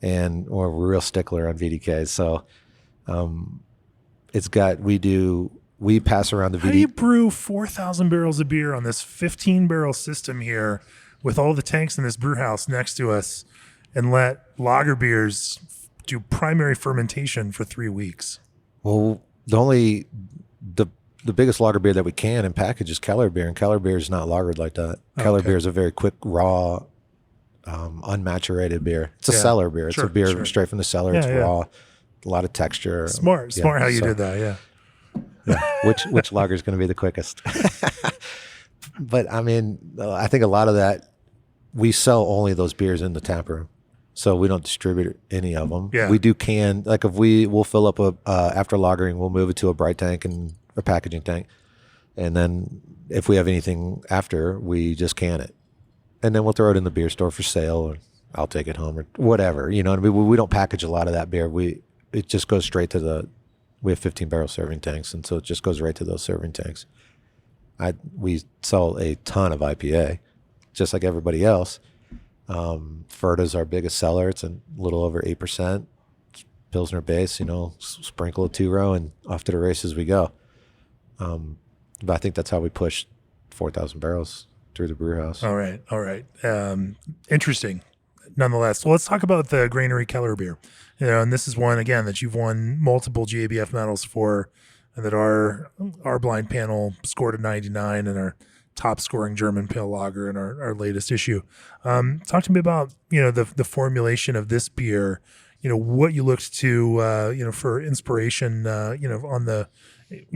and we're a real stickler on VDKs. So we pass around the How do you brew 4,000 barrels of beer on this 15-barrel system here with all the tanks in this brew house next to us, and let lager beers do primary fermentation for 3 weeks? Well, the biggest lager beer that we can and package is Keller beer, and Keller beer is not lagered like that. Keller beer is a very quick, raw, unmaturated beer. It's a cellar beer. It's a beer straight from the cellar. It's raw, a lot of texture. Smart how you did that. Yeah. Which lager is going to be the quickest? But I mean, I think a lot of that, we sell only those beers in the tap room, so we don't distribute any of them. Yeah. We do can, like if we'll fill up after lagering, we'll move it to a bright tank and a packaging tank, and then if we have anything after, we just can it, and then we'll throw it in the beer store for sale, or I'll take it home or whatever. You know what I mean? We don't package a lot of that beer. It just goes straight to we have 15-barrel serving tanks, and so it just goes right to those serving tanks. We sell a ton of IPA, just like everybody else. Ferta's our biggest seller. It's a little over 8%. Pilsner base, sprinkle a 2-row, and off to the races we go. But I think that's how we push 4,000 barrels through the brew house. All right. Interesting. Nonetheless, well, let's talk about the Granary Keller beer. And this is one, again, that you've won multiple GABF medals for, and that our blind panel scored a 99 in our top scoring German pale lager in our latest issue. Talk to me about, the formulation of this beer, what you looked to, for inspiration, on the,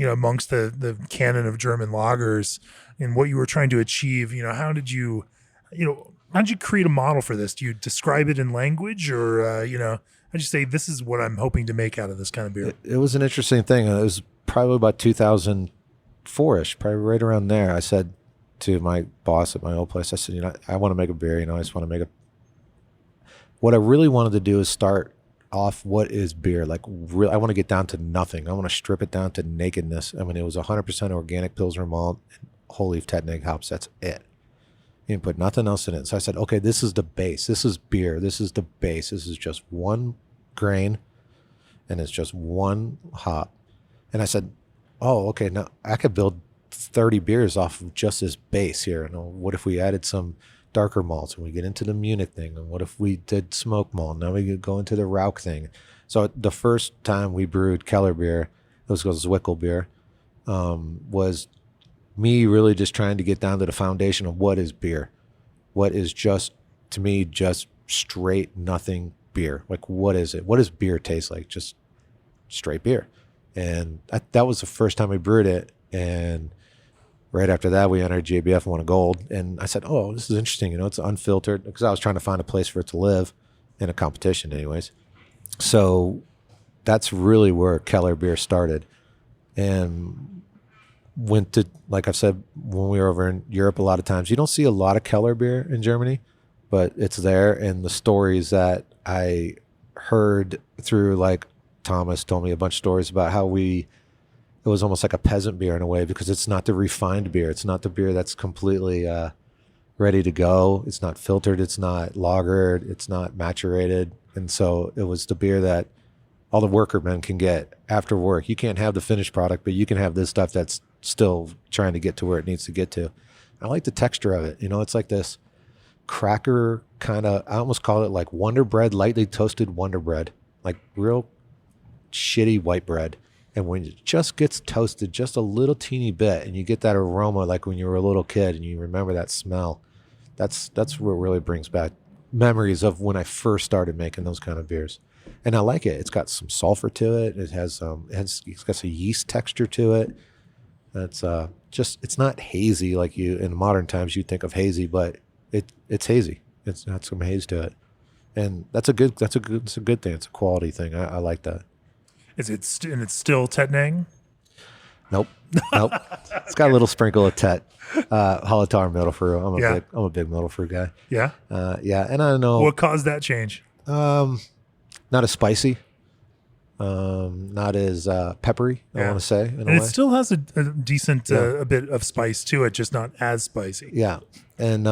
amongst the canon of German lagers, and what you were trying to achieve. How did you create a model for this? Do you describe it in language, or, how'd you say, this is what I'm hoping to make out of this kind of beer? It was an interesting thing. It was probably about 2004-ish, probably right around there. I said to my boss at my old place, I said, I want to make a beer, I just want to make what I really wanted to do is start off what is beer. Like, I want to get down to nothing. I want to strip it down to nakedness. I mean, it was 100% organic Pilsner malt and whole leaf Tettnang hops. That's it. You didn't put nothing else in it. So I said, okay, this is the base. This is beer. This is the base. This is just one grain, and it's just one hop. And I said, oh, okay, now I could build 30 beers off of just this base here. What if we added some darker malts and we get into the Munich thing? And what if we did smoke malt? Now we could go into the Rauch thing. So the first time we brewed Keller beer, it was Zwickel beer, was me really just trying to get down to the foundation of what is beer. What is just, to me, just straight nothing beer. Like, what is it? What does beer taste like? Just straight beer. And that was the first time we brewed it. And right after that, we entered GABF and won a gold. And I said, oh, this is interesting. It's unfiltered, because I was trying to find a place for it to live in a competition anyways. So that's really where Keller beer started. And went to, like I've said, when we were over in Europe, a lot of times you don't see a lot of Keller beer in Germany, but it's there. And the stories that I heard through, like, Thomas told me a bunch of stories about how it was almost like a peasant beer in a way, because it's not the refined beer. It's not the beer that's completely ready to go. It's not filtered. It's not lagered. It's not maturated. And so it was the beer that all the workermen can get after work. You can't have the finished product, but you can have this stuff that's still trying to get to where it needs to get to. I like the texture of it. It's like this cracker kind of, I almost call it like Wonder Bread, lightly toasted Wonder Bread, like real shitty white bread. And when it just gets toasted just a little teeny bit, and you get that aroma like when you were a little kid and you remember that smell, that's what really brings back memories of when I first started making those kind of beers. And I like it. It's got some sulfur to it. It's got some yeast texture to it. It's it's not hazy like you in modern times you'd think of hazy, but it's hazy. It's got some haze to it, and it's a good thing. It's a quality thing. I like that. Is it? And it's still Tettnang? Nope. Nope. It's got a little sprinkle of Tet. Holotar middle fruit. I'm a big middle fruit guy. Yeah. Yeah. And I don't know. What caused that change? Not as spicy. Not as peppery, I want to say. In and a it way. still has a decent a bit of spice to it, just not as spicy. Yeah. And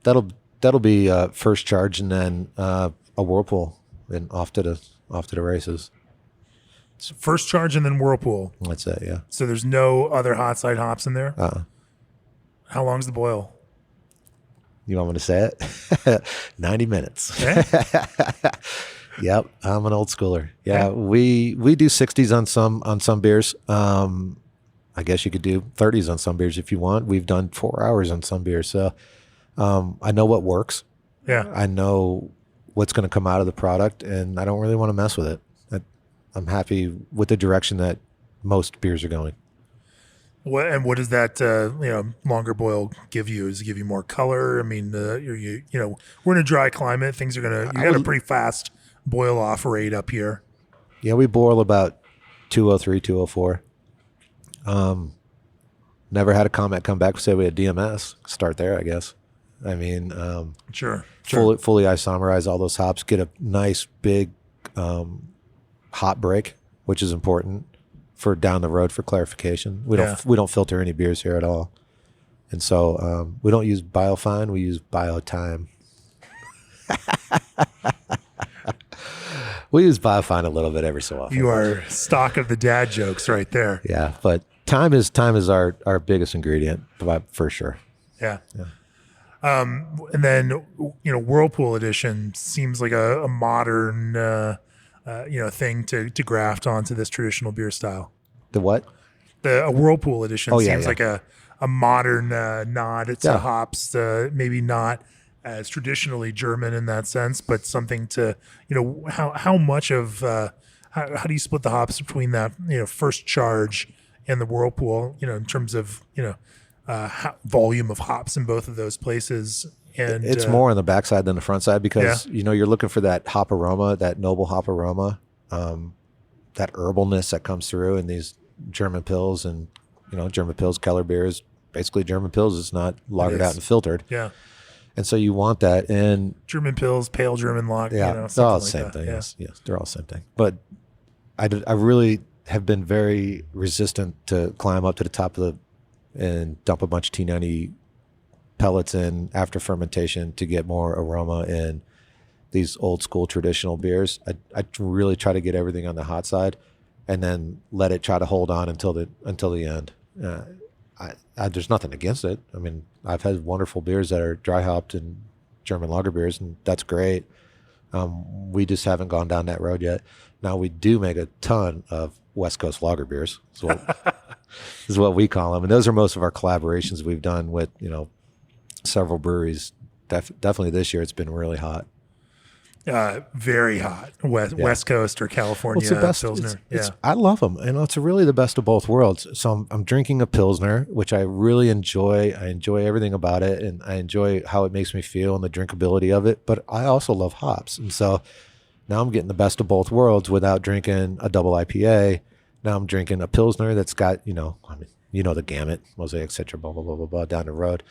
that'll be first charge and then a whirlpool and off to the races. So first charge and then whirlpool. That's it, yeah. So there's no other hot side hops in there? How long's the boil? You want me to say it? 90 minutes. Okay. Yep, I'm an old schooler. Yeah, we do 60s on some beers. I guess you could do 30s on some beers if you want. We've done 4 hours on some beers. So I know what works. Yeah. I know what's going to come out of the product, and I don't really want to mess with it. I'm happy with the direction that most beers are going. What does that longer boil give you? Does it give you more color? I mean, we're in a dry climate. Things are you got a pretty fast boil off rate up here. Yeah, we boil about 203, 204. Never had a comment come back and say we had DMS. Start there, I guess. I mean, sure. Fully isomerize all those hops, get a nice big hop break, which is important for down the road for clarification. We don't filter any beers here at all, and so we don't use biofine. We use biotime. We use biofine a little bit every so often. You are stock of the dad jokes right there. Yeah, but time is our biggest ingredient for sure. Yeah. And then Whirlpool edition seems like a modern thing to graft onto this traditional beer style. The what? A Whirlpool edition seems like a modern nod to hops, maybe not as traditionally German in that sense, but something to, how much of, how do you split the hops between that, first charge and the Whirlpool, in terms of, volume of hops in both of those places? And it's more on the backside than the front side because, you're looking for that hop aroma, that noble hop aroma, that herbalness that comes through in these German pills and, German pills, Keller beers, basically German pills. It's not lagered out and filtered. Yeah. And so you want that. And German pills, pale German lager. Yeah. They're all the same thing. Yes. They're all the same thing. But I really have been very resistant to climb up to the top of and dump a bunch of T90 pellets in after fermentation to get more aroma in these old school traditional beers. I really try to get everything on the hot side and then let it try to hold on until the end. There's nothing against it. I mean, I've had wonderful beers that are dry hopped and German lager beers, and that's great. We just haven't gone down that road yet. Now we do make a ton of West Coast lager beers. Is what we call them, and those are most of our collaborations we've done with several breweries. Definitely this year it's been really hot. Very hot. West Coast or California. Well, it's the best. Pilsner. I love them, and it's really the best of both worlds. So I'm drinking a Pilsner, which I really enjoy. I enjoy everything about it, and I enjoy how it makes me feel and the drinkability of it. But I also love hops, and so now I'm getting the best of both worlds without drinking a double IPA. Now I'm drinking a Pilsner that's got the gamut, Mosaic, etc., blah blah blah blah blah down the road.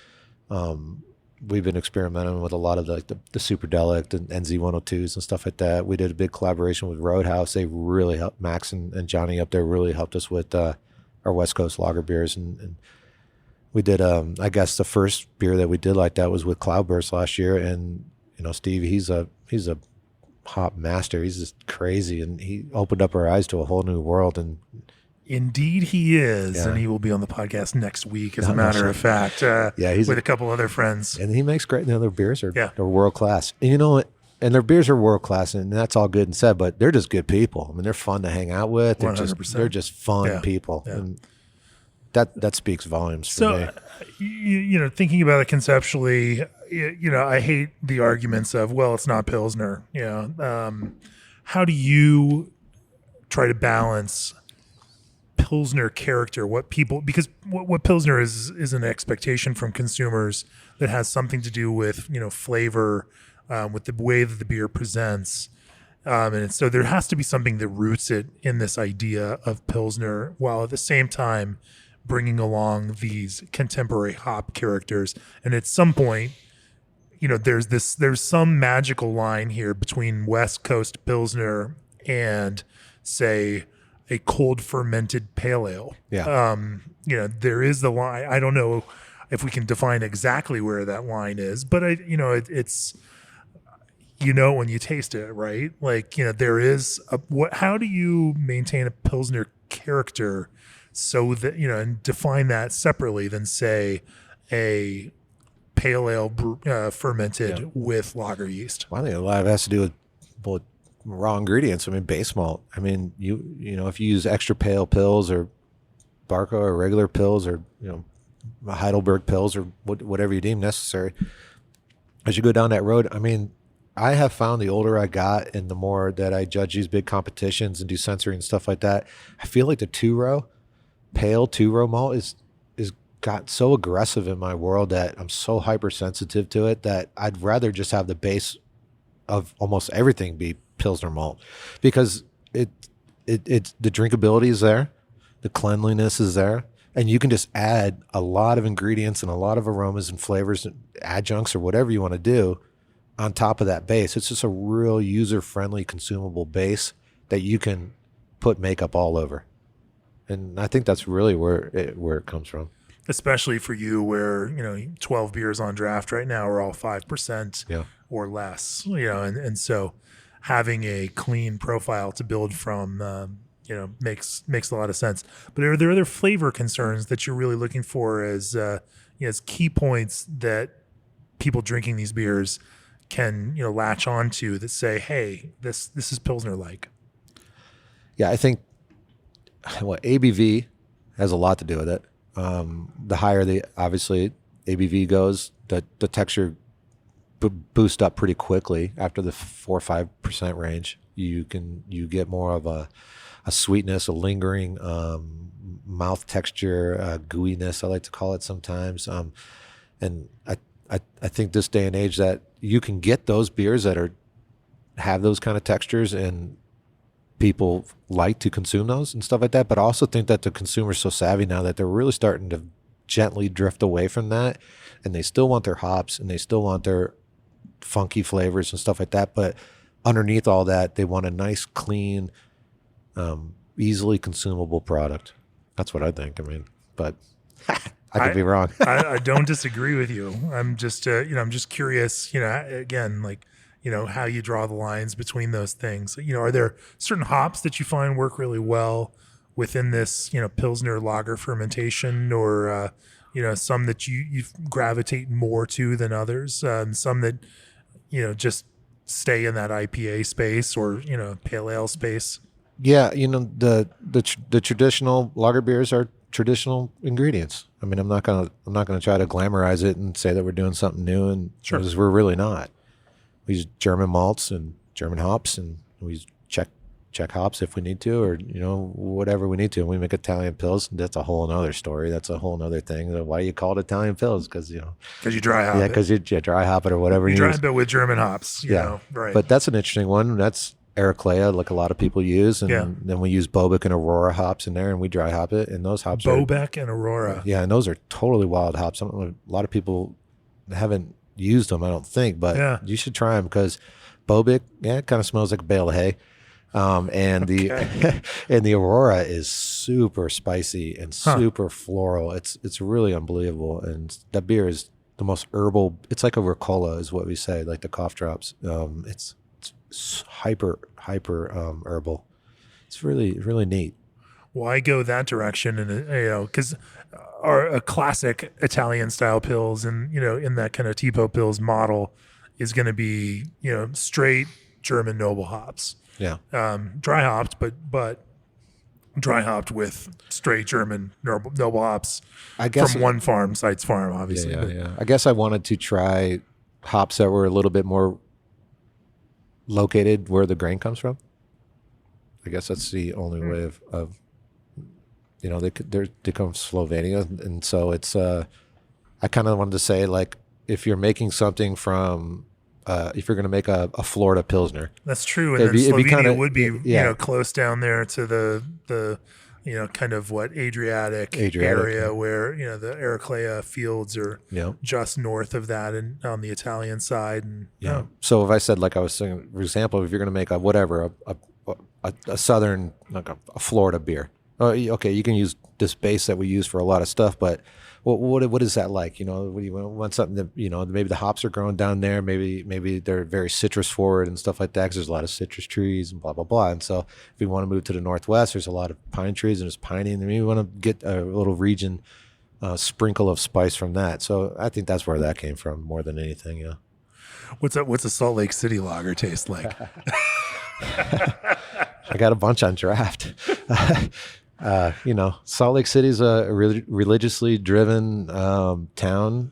We've been experimenting with a lot of the Superdelic and NZ102s and stuff like that. We did a big collaboration with Roadhouse. They really helped, Max and Johnny up there really helped us with our West Coast lager beers. And we did, I guess the first beer that we did like that was with Cloudburst last year. And, Steve, he's a hop master. He's just crazy. And he opened up our eyes to a whole new world. And indeed he is, and he will be on the podcast next week, as a matter of fact. He's with a couple other friends. And he makes great, their beers are they're world class. And and their beers are world class, and that's all good and said, but they're just good people. I mean, they're fun to hang out with. They're just fun people. Yeah. And that speaks volumes for me. Thinking about it conceptually, I hate the arguments of, well, it's not Pilsner. How do you try to balance Pilsner character, because what Pilsner is an expectation from consumers that has something to do with flavor, with the way that the beer presents, And so there has to be something that roots it in this idea of Pilsner, while at the same time bringing along these contemporary hop characters. And at some point, there's some magical line here between West Coast Pilsner and, say, a cold fermented pale ale. Yeah. There is the line. I don't know if we can define exactly where that line is, but it's when you taste it, right? Like, there is how do you maintain a Pilsner character so that, and define that separately than, say, a pale ale fermented with lager yeast? Well, I think a lot of it has to do with raw ingredients. I mean, base malt. I mean, if you use extra pale pills or Barco or regular pills or, Heidelberg pills or whatever you deem necessary, as you go down that road, I mean, I have found the older I got and the more that I judge these big competitions and do sensory and stuff like that, I feel like the pale two-row malt is got so aggressive in my world that I'm so hypersensitive to it that I'd rather just have the base of almost everything be Pilsner malt, because it's the drinkability is there, the cleanliness is there, and you can just add a lot of ingredients and a lot of aromas and flavors and adjuncts or whatever you want to do on top of that base. It's just a real user-friendly, consumable base that you can put makeup all over. And I think that's really where it comes from. Especially for you, where 12 beers on draft right now are all 5% or less. And so having a clean profile to build from, makes a lot of sense. But are there other flavor concerns that you're really looking for as key points that people drinking these beers can latch onto that say, hey, this is Pilsner like? Yeah, I think ABV has a lot to do with it. The higher the obviously ABV goes, the texture boosts up pretty quickly after the 4 or 5% range. You get more of a sweetness, a lingering mouth texture, gooiness, I like to call it sometimes. And I think this day and age that you can get those beers that have those kind of textures, and people like to consume those and stuff like that. But I also think that the consumer's so savvy now that they're really starting to gently drift away from that, and they still want their hops and they still want their funky flavors and stuff like that. But underneath all that, they want a nice, clean, easily consumable product. That's what I think. I mean, but I could be wrong. I don't disagree with you. I'm just, I'm just curious, again, like, how you draw the lines between those things. Are there certain hops that you find work really well within this, Pilsner lager fermentation, or, some that you gravitate more to than others, some that, just stay in that IPA space or, pale ale space? Yeah. The traditional lager beers are traditional ingredients. I mean, I'm not gonna try to glamorize it and say that we're doing something new, and because we're really not. We use German malts and German hops, and we use Czech hops if we need to, or whatever we need to. And we make Italian pills. That's a whole other story. That's a whole other thing. Why do you call it Italian pills? Because you dry hop it. Yeah, because you dry hop it or whatever. You dry hop it with German hops. Right. But that's an interesting one. That's Heraclea, like a lot of people use, and then we use Bobec and Aurora hops in there, and we dry hop it. And those hops Bobec and Aurora. Yeah, and those are totally wild hops. A lot of people haven't used them, I don't think, but you should try them, because Bobec, it kind of smells like a bale of hay, and the and the Aurora is super spicy and super floral. It's really unbelievable, and that beer is the most herbal. It's like a Ricola, is what we say, like the cough drops. It's hyper herbal. It's really neat. Well, I go that direction, and because a classic Italian style pills, and in that kind of Tipo pills model, is going to be straight German noble hops. Yeah. Dry hopped, but dry hopped with straight German noble hops. I guess from one farm, Sites Farm, obviously. Yeah. I guess I wanted to try hops that were a little bit more located where the grain comes from. I guess that's the only way of they come from Slovenia, and so it's I kind of wanted to say, like, if you're making something from a Florida Pilsner. That's true. And then Slovenia would be, close down there to the kind of Adriatic area where, the Heraclea fields are just north of that and on the Italian side. And so if I said, like I was saying, for example, if you're going to make a southern, like a Florida beer, okay, you can use this base that we use for a lot of stuff, but what is that like? What do you want something that, maybe the hops are growing down there. Maybe they're very citrus forward and stuff like that, because there's a lot of citrus trees and blah, blah, blah. And so if we want to move to the Northwest, there's a lot of pine trees and there's piney, and we want to get a little region sprinkle of spice from that. So I think that's where that came from more than anything. Yeah. What's a Salt Lake City lager taste like? I got a bunch on draft. Salt Lake City is a religiously driven town.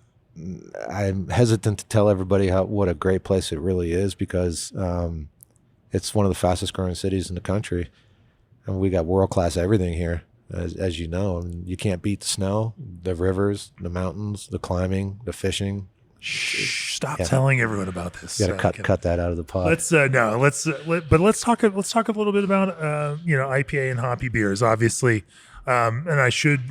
I'm hesitant to tell everybody what a great place it really is, because it's one of the fastest growing cities in the country, and we got world-class everything here, as you know. And you can't beat the snow, the rivers, the mountains, the climbing, the fishing. Shh, stop telling everyone about this. You got to cut that out of the pod. Let's talk a little bit about IPA and hoppy beers, obviously. And I should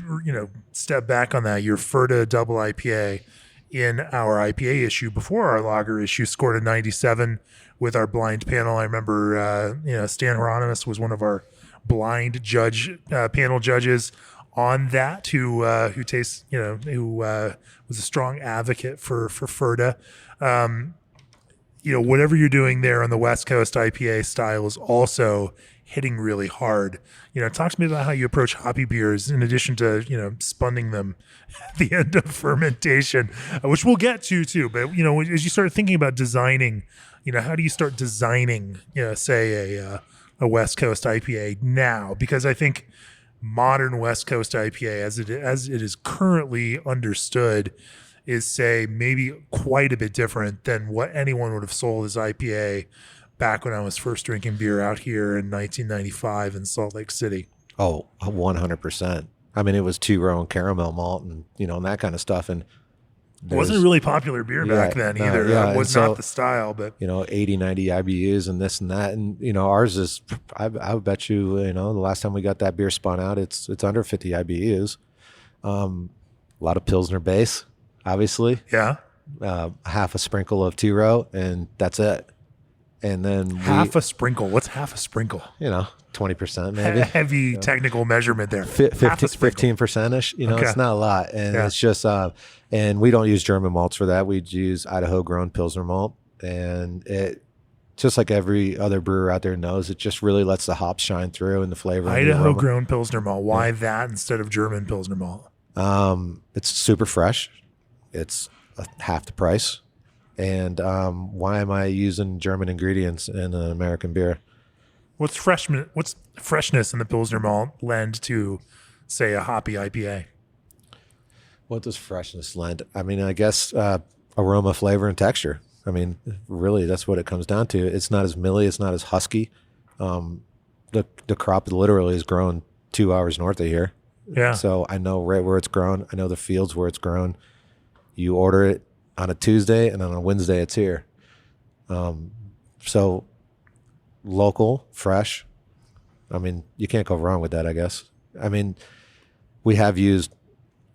step back on that. Your Ferda double IPA in our IPA issue before our lager issue scored a 97 with our blind panel. I remember Stan Hieronymus was one of our blind panel judges on that, who was a strong advocate for Ferda. Whatever you're doing there on the West Coast IPA style is also hitting really hard. Talk to me about how you approach hoppy beers in addition to, spunning them at the end of fermentation, which we'll get to too. But, as you start thinking about designing, how do you start designing, say a West Coast IPA now? Because I think modern West Coast IPA, as it is currently understood, is, say, maybe quite a bit different than what anyone would have sold as IPA back when I was first drinking beer out here in 1995 in Salt Lake City. Oh, 100%. I mean, it was 2-row and caramel malt and, and that kind of stuff. And it wasn't a really popular beer back then either. It was not the style, but 80, 90 IBUs and this and that. And, ours is, I would bet you, the last time we got that beer spun out, it's under 50 IBUs. A lot of Pilsner base, obviously. Yeah. Half a sprinkle of 2-row, and that's it. And then half a sprinkle. What's half a sprinkle? 20% maybe. Heavy technical measurement there. 15%ish. Okay. It's not a lot. And it's just, and we don't use German malts for that. We use Idaho grown Pilsner malt. And it, just like every other brewer out there knows, it just really lets the hops shine through and the flavor. Idaho grown Pilsner malt. Why that instead of German Pilsner malt? It's super fresh. It's half the price. And why am I using German ingredients in an American beer? What's freshness in the Pilsner malt lend to, say, a hoppy IPA? What does freshness lend? I mean, I guess aroma, flavor, and texture. I mean, really, that's what it comes down to. It's not as milly. It's not as husky. The crop literally is grown 2 hours north of here. Yeah. So I know right where it's grown. I know the fields where it's grown. You order it on a Tuesday, and on a Wednesday it's here. So local, fresh. I mean, you can't go wrong with that, I guess. I mean, we have used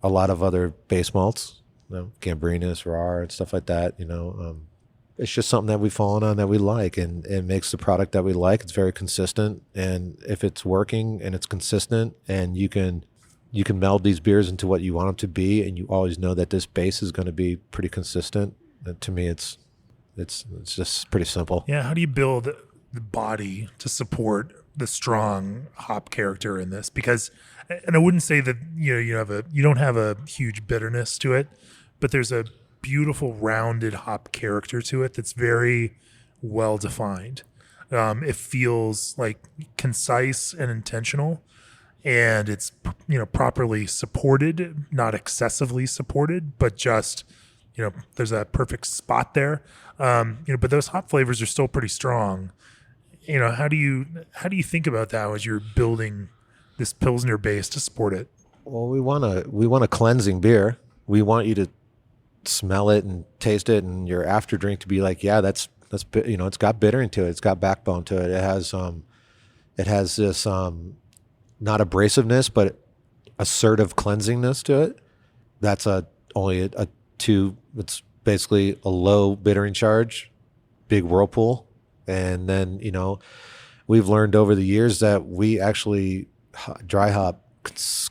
a lot of other base malts, Gambrinus, Rar, and stuff like that. It's just something that we've fallen on that we like, and it makes the product that we like. It's very consistent, and if it's working and it's consistent, and you can meld these beers into what you want them to be, and you always know that this base is going to be pretty consistent. And to me, it's just pretty simple. Yeah. How do you build the body to support the strong hop character in this? Because, and I wouldn't say that you don't have a huge bitterness to it, but there's a beautiful rounded hop character to it that's very well defined. It feels like concise and intentional. And it's, properly supported, not excessively supported, but just, there's a perfect spot there. But those hop flavors are still pretty strong. How do you think about that as you're building this Pilsner base to support it? Well, we want a cleansing beer. We want you to smell it and taste it, and your after drink to be like, yeah, that's it's got bittering to it. It's got backbone to it. It has this not abrasiveness, but assertive cleansingness to it. That's only a two. It's basically a low bittering charge, big whirlpool, and then we've learned over the years that we actually dry hop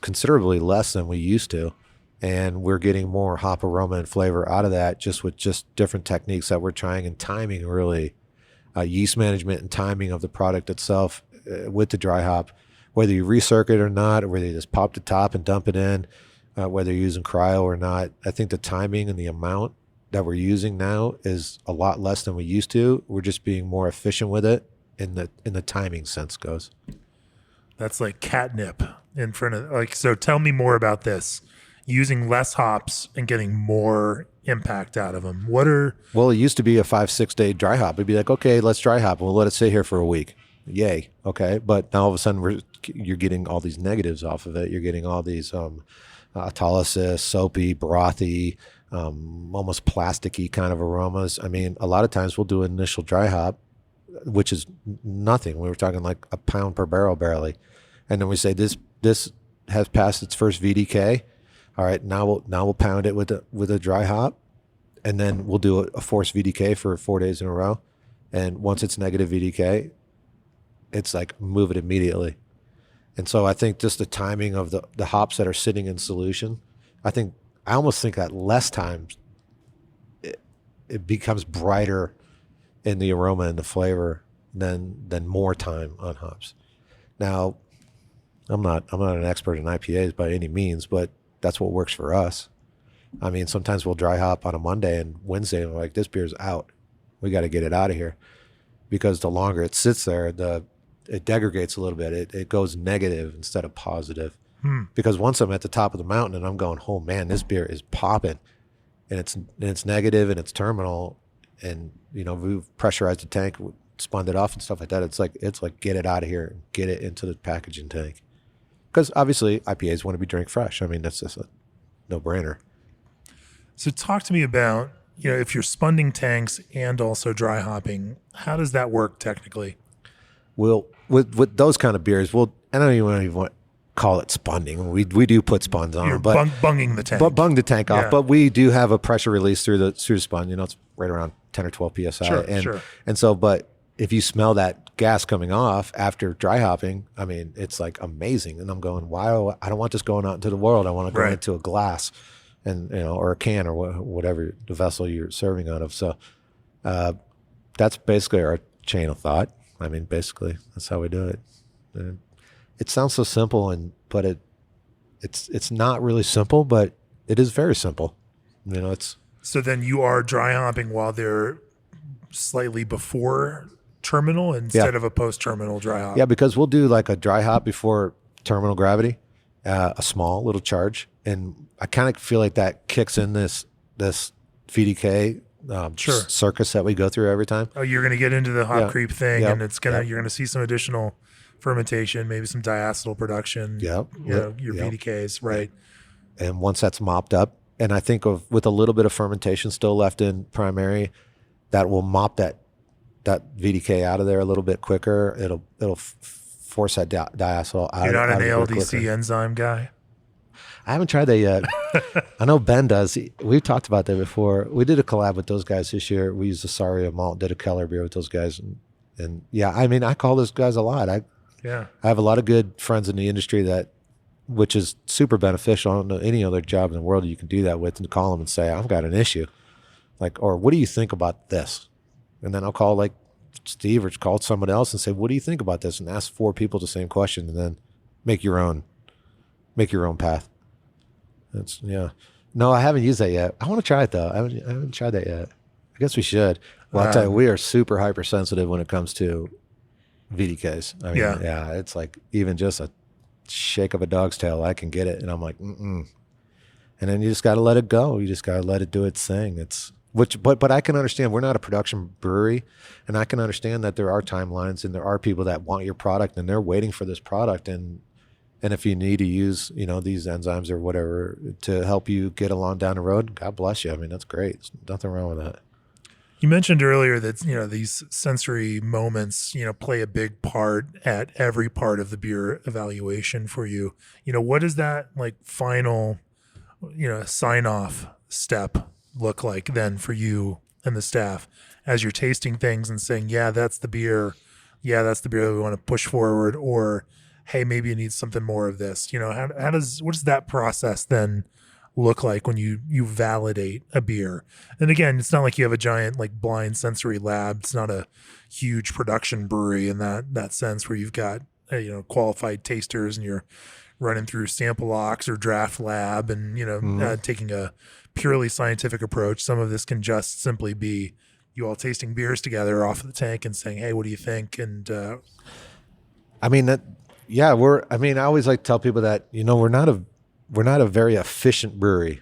considerably less than we used to, and we're getting more hop aroma and flavor out of that just with different techniques that we're trying, and timing, really, yeast management and timing of the product itself with the dry hop, whether you recirculate or not, or whether you just pop the top and dump it in, whether you're using cryo or not. I think the timing and the amount that we're using now is a lot less than we used to. We're just being more efficient with it in the timing sense goes. That's like catnip in front of so tell me more about this. Using less hops and getting more impact out of them. Well, it used to be a 5-6 day dry hop. It'd be like, okay, let's dry hop and we'll let it sit here for a week. Yay. Okay. But now all of a sudden you're getting all these negatives off of it. You're getting all these autolysis, soapy, brothy, almost plasticky kind of aromas. I mean, a lot of times we'll do an initial dry hop, which is nothing. We were talking like a pound per barrel barely. And then we say this has passed its first VDK. All right, now we'll pound it with a dry hop, and then we'll do a forced VDK for 4 days in a row. And once it's negative VDK, it's like move it immediately. And so I think just the timing of the hops that are sitting in solution, I almost think that less time it becomes brighter in the aroma and the flavor than more time on hops. Now, I'm not an expert in IPAs by any means, but that's what works for us. I mean, sometimes we'll dry hop on a Monday and Wednesday, and we're like, this beer's out. We got to get it out of here, because the longer it sits there, it degrades a little bit. It goes negative instead of positive. Because once I'm at the top of the mountain and I'm going, oh man, this beer is popping, and it's negative and it's terminal, and we've pressurized the tank, spun it off and stuff like that. It's like get it out of here and get it into the packaging tank. Because obviously IPAs want to be drank fresh. I mean, that's just a no-brainer. So talk to me about, if you're spunding tanks and also dry hopping, how does that work technically? Well, with those kind of beers, I don't even want to call it spunding. We do put spuns on, You're but bunging the tank. But bung the tank off. Yeah. But we do have a pressure release through the spun. It's right around 10 or 12 psi. Sure. And so, but if you smell that gas coming off after dry hopping, I mean, it's like amazing. And I'm going, wow, I don't want this going out into the world. I want to go into a glass, and or a can, or whatever the vessel you're serving out of. So that's basically our chain of thought. I mean, basically that's how we do it. It sounds so simple, but it's not really simple, but it is very simple. It's. So then you are dry hopping while they're slightly before terminal instead of a post-terminal dry hop. Yeah, because we'll do like a dry hop before terminal gravity, a small little charge, and I kind of feel like that kicks in this VDK circus that we go through every time. Oh, you're going to get into the hop creep thing, and you're going to see some additional fermentation, maybe some diacetyl production. Your VDKs, right? And once that's mopped up, and I think with a little bit of fermentation still left in primary, that will mop that VDK out of there a little bit quicker. It'll force that diacetyl out. You're not an ALDC enzyme guy? I haven't tried that yet. I know Ben does. We've talked about that before. We did a collab with those guys this year. We used the Saria malt, did a kellerbier with those guys. And yeah, I mean, I call those guys a lot. I have a lot of good friends in the industry which is super beneficial. I don't know any other job in the world you can do that with, and call them and say, I've got an issue. Or what do you think about this? And then I'll call like Steve or call someone else and say, what do you think about this? And ask 4 people the same question, and then make your own path. No, I haven't used that yet. I want to try it though. I haven't tried that yet. I guess we should. Well, I'll tell you, we are super hypersensitive when it comes to VDKs. I mean, it's like even just a shake of a dog's tail, I can get it. And I'm like, and then you just got to let it go. You just got to let it do its thing. But I can understand, we're not a production brewery, and I can understand that there are timelines and there are people that want your product and they're waiting for this product. And And if you need to use, these enzymes or whatever to help you get along down the road, God bless you. I mean, that's great. There's nothing wrong with that. You mentioned earlier that, these sensory moments, play a big part at every part of the beer evaluation for you. What does that like final, sign off step look like then for you and the staff as you're tasting things and saying, yeah, that's the beer. Yeah, that's the beer that we want to push forward, or, hey, maybe you need something more of this. What does that process then look like when you validate a beer? And again, it's not like you have a giant like blind sensory lab. It's not a huge production brewery in that sense where you've got qualified tasters and you're running through sample locks or draft lab and taking a purely scientific approach. Some of this can just simply be you all tasting beers together off of the tank and saying, hey, what do you think? And I mean that, yeah, I always like to tell people that, we're not a very efficient brewery.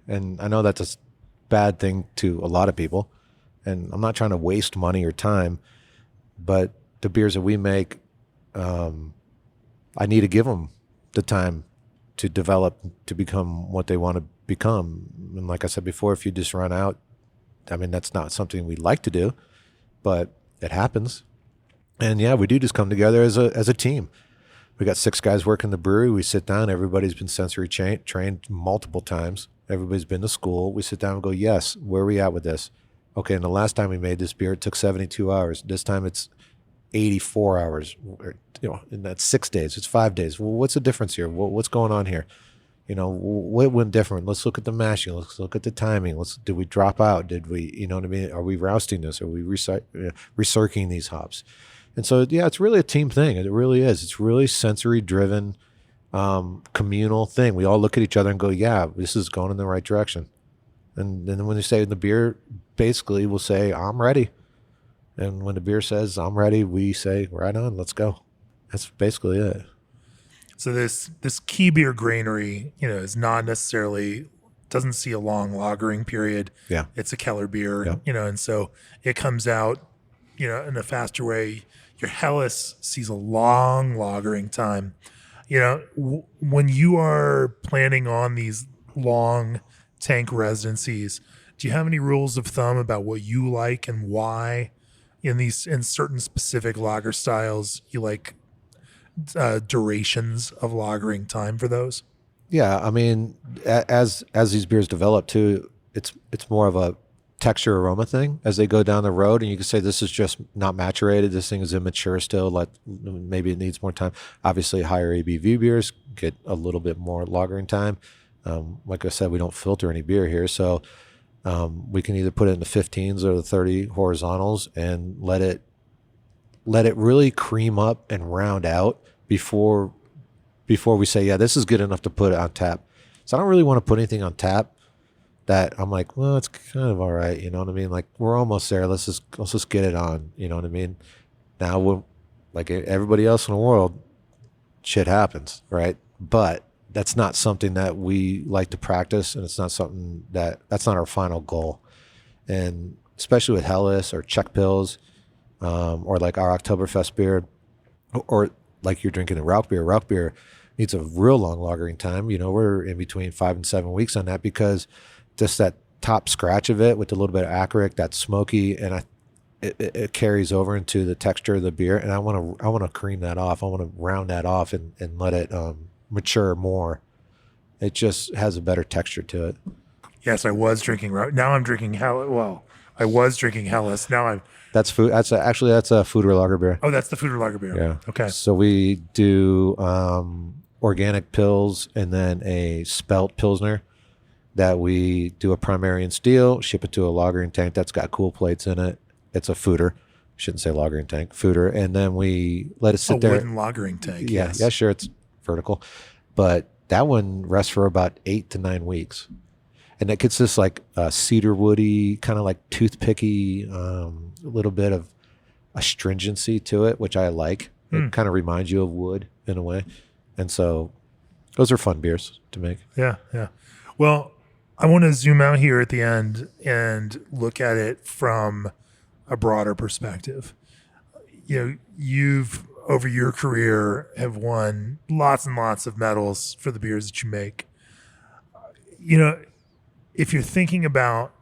And I know that's a bad thing to a lot of people. And I'm not trying to waste money or time, but the beers that we make, I need to give them the time to develop, to become what they want to become. And like I said before, if you just run out, I mean, that's not something we like to do, but it happens. And yeah, we do just come together as a team. We got 6 guys working the brewery. We sit down. Everybody's been sensory trained multiple times. Everybody's been to school. We sit down and go, yes, where are we at with this? Okay, and the last time we made this beer, it took 72 hours. This time it's 84 hours. And that's 6 days. It's 5 days. Well, what's the difference here? What's going on here? What went different? Let's look at the mashing. Let's look at the timing. Did we drop out? Did we, what I mean? Are we roasting this? Are we recirculating these hops? And so, yeah, it's really a team thing. It really is. It's really sensory driven, communal thing. We all look at each other and go, yeah, this is going in the right direction. And then when they say the beer, basically we'll say, I'm ready. And when the beer says, I'm ready, we say, right on, let's go. That's basically it. So this key beer granary, is not necessarily, doesn't see a long lagering period. Yeah. It's a Keller beer, Yeah. and so it comes out, in a faster way. Your Helles sees a long lagering time. When you are planning on these long tank residencies, do you have any rules of thumb about what you like and why in certain specific lager styles you like durations of lagering time for those? Yeah, I mean, as these beers develop too, it's more of a texture aroma thing as they go down the road, and you can say this is just not maturated. This thing is immature still. Maybe it needs more time. Obviously, higher ABV beers get a little bit more lagering time. Like I said, we don't filter any beer here, so we can either put it in the 15s or the 30 horizontals and let it really cream up and round out before we say, yeah, this is good enough to put it on tap. So I don't really want to put anything on tap that I'm like, well, it's kind of all right. You know what I mean? Like, we're almost there. Let's just get it on. You know what I mean? Now, we're like everybody else in the world, shit happens, right? But that's not something that we like to practice, and it's not something that's not our final goal. And especially with Helles or Czech Pils, or like our Oktoberfest beer, or like you're drinking a Rauch beer. Rauch beer needs a real long lagering time. We're in between 5 and 7 weeks on that, because just that top scratch of it with a little bit of acrylic, that's smoky, and it carries over into the texture of the beer. And I want to cream that off. I want to round that off and let it mature more. It just has a better texture to it. Yes, I was drinking Rauch. Now I'm drinking Helles. Well, I was drinking Helles. Now I'm. That's food. That's a Foodor lager beer. Oh, that's the Foodor lager beer. Yeah. Okay. So we do organic pills and then a spelt pilsner that we do a primary in steel, ship it to a lagering tank that's got cool plates in it. It's a Foodor. Shouldn't say lagering tank. Foodor. And then we let it sit there. A wooden lagering tank. Yeah. Yes. Yeah, sure. It's vertical. But that one rests for about 8 to 9 weeks. And it gets this like cedar woody, kind of like toothpicky, a little bit of astringency to it, which I like. It kind of reminds you of wood in a way. And so those are fun beers to make. Yeah, yeah. Well, I want to zoom out here at the end and look at it from a broader perspective. You've over your career have won lots and lots of medals for the beers that you make. You know, if you're thinking about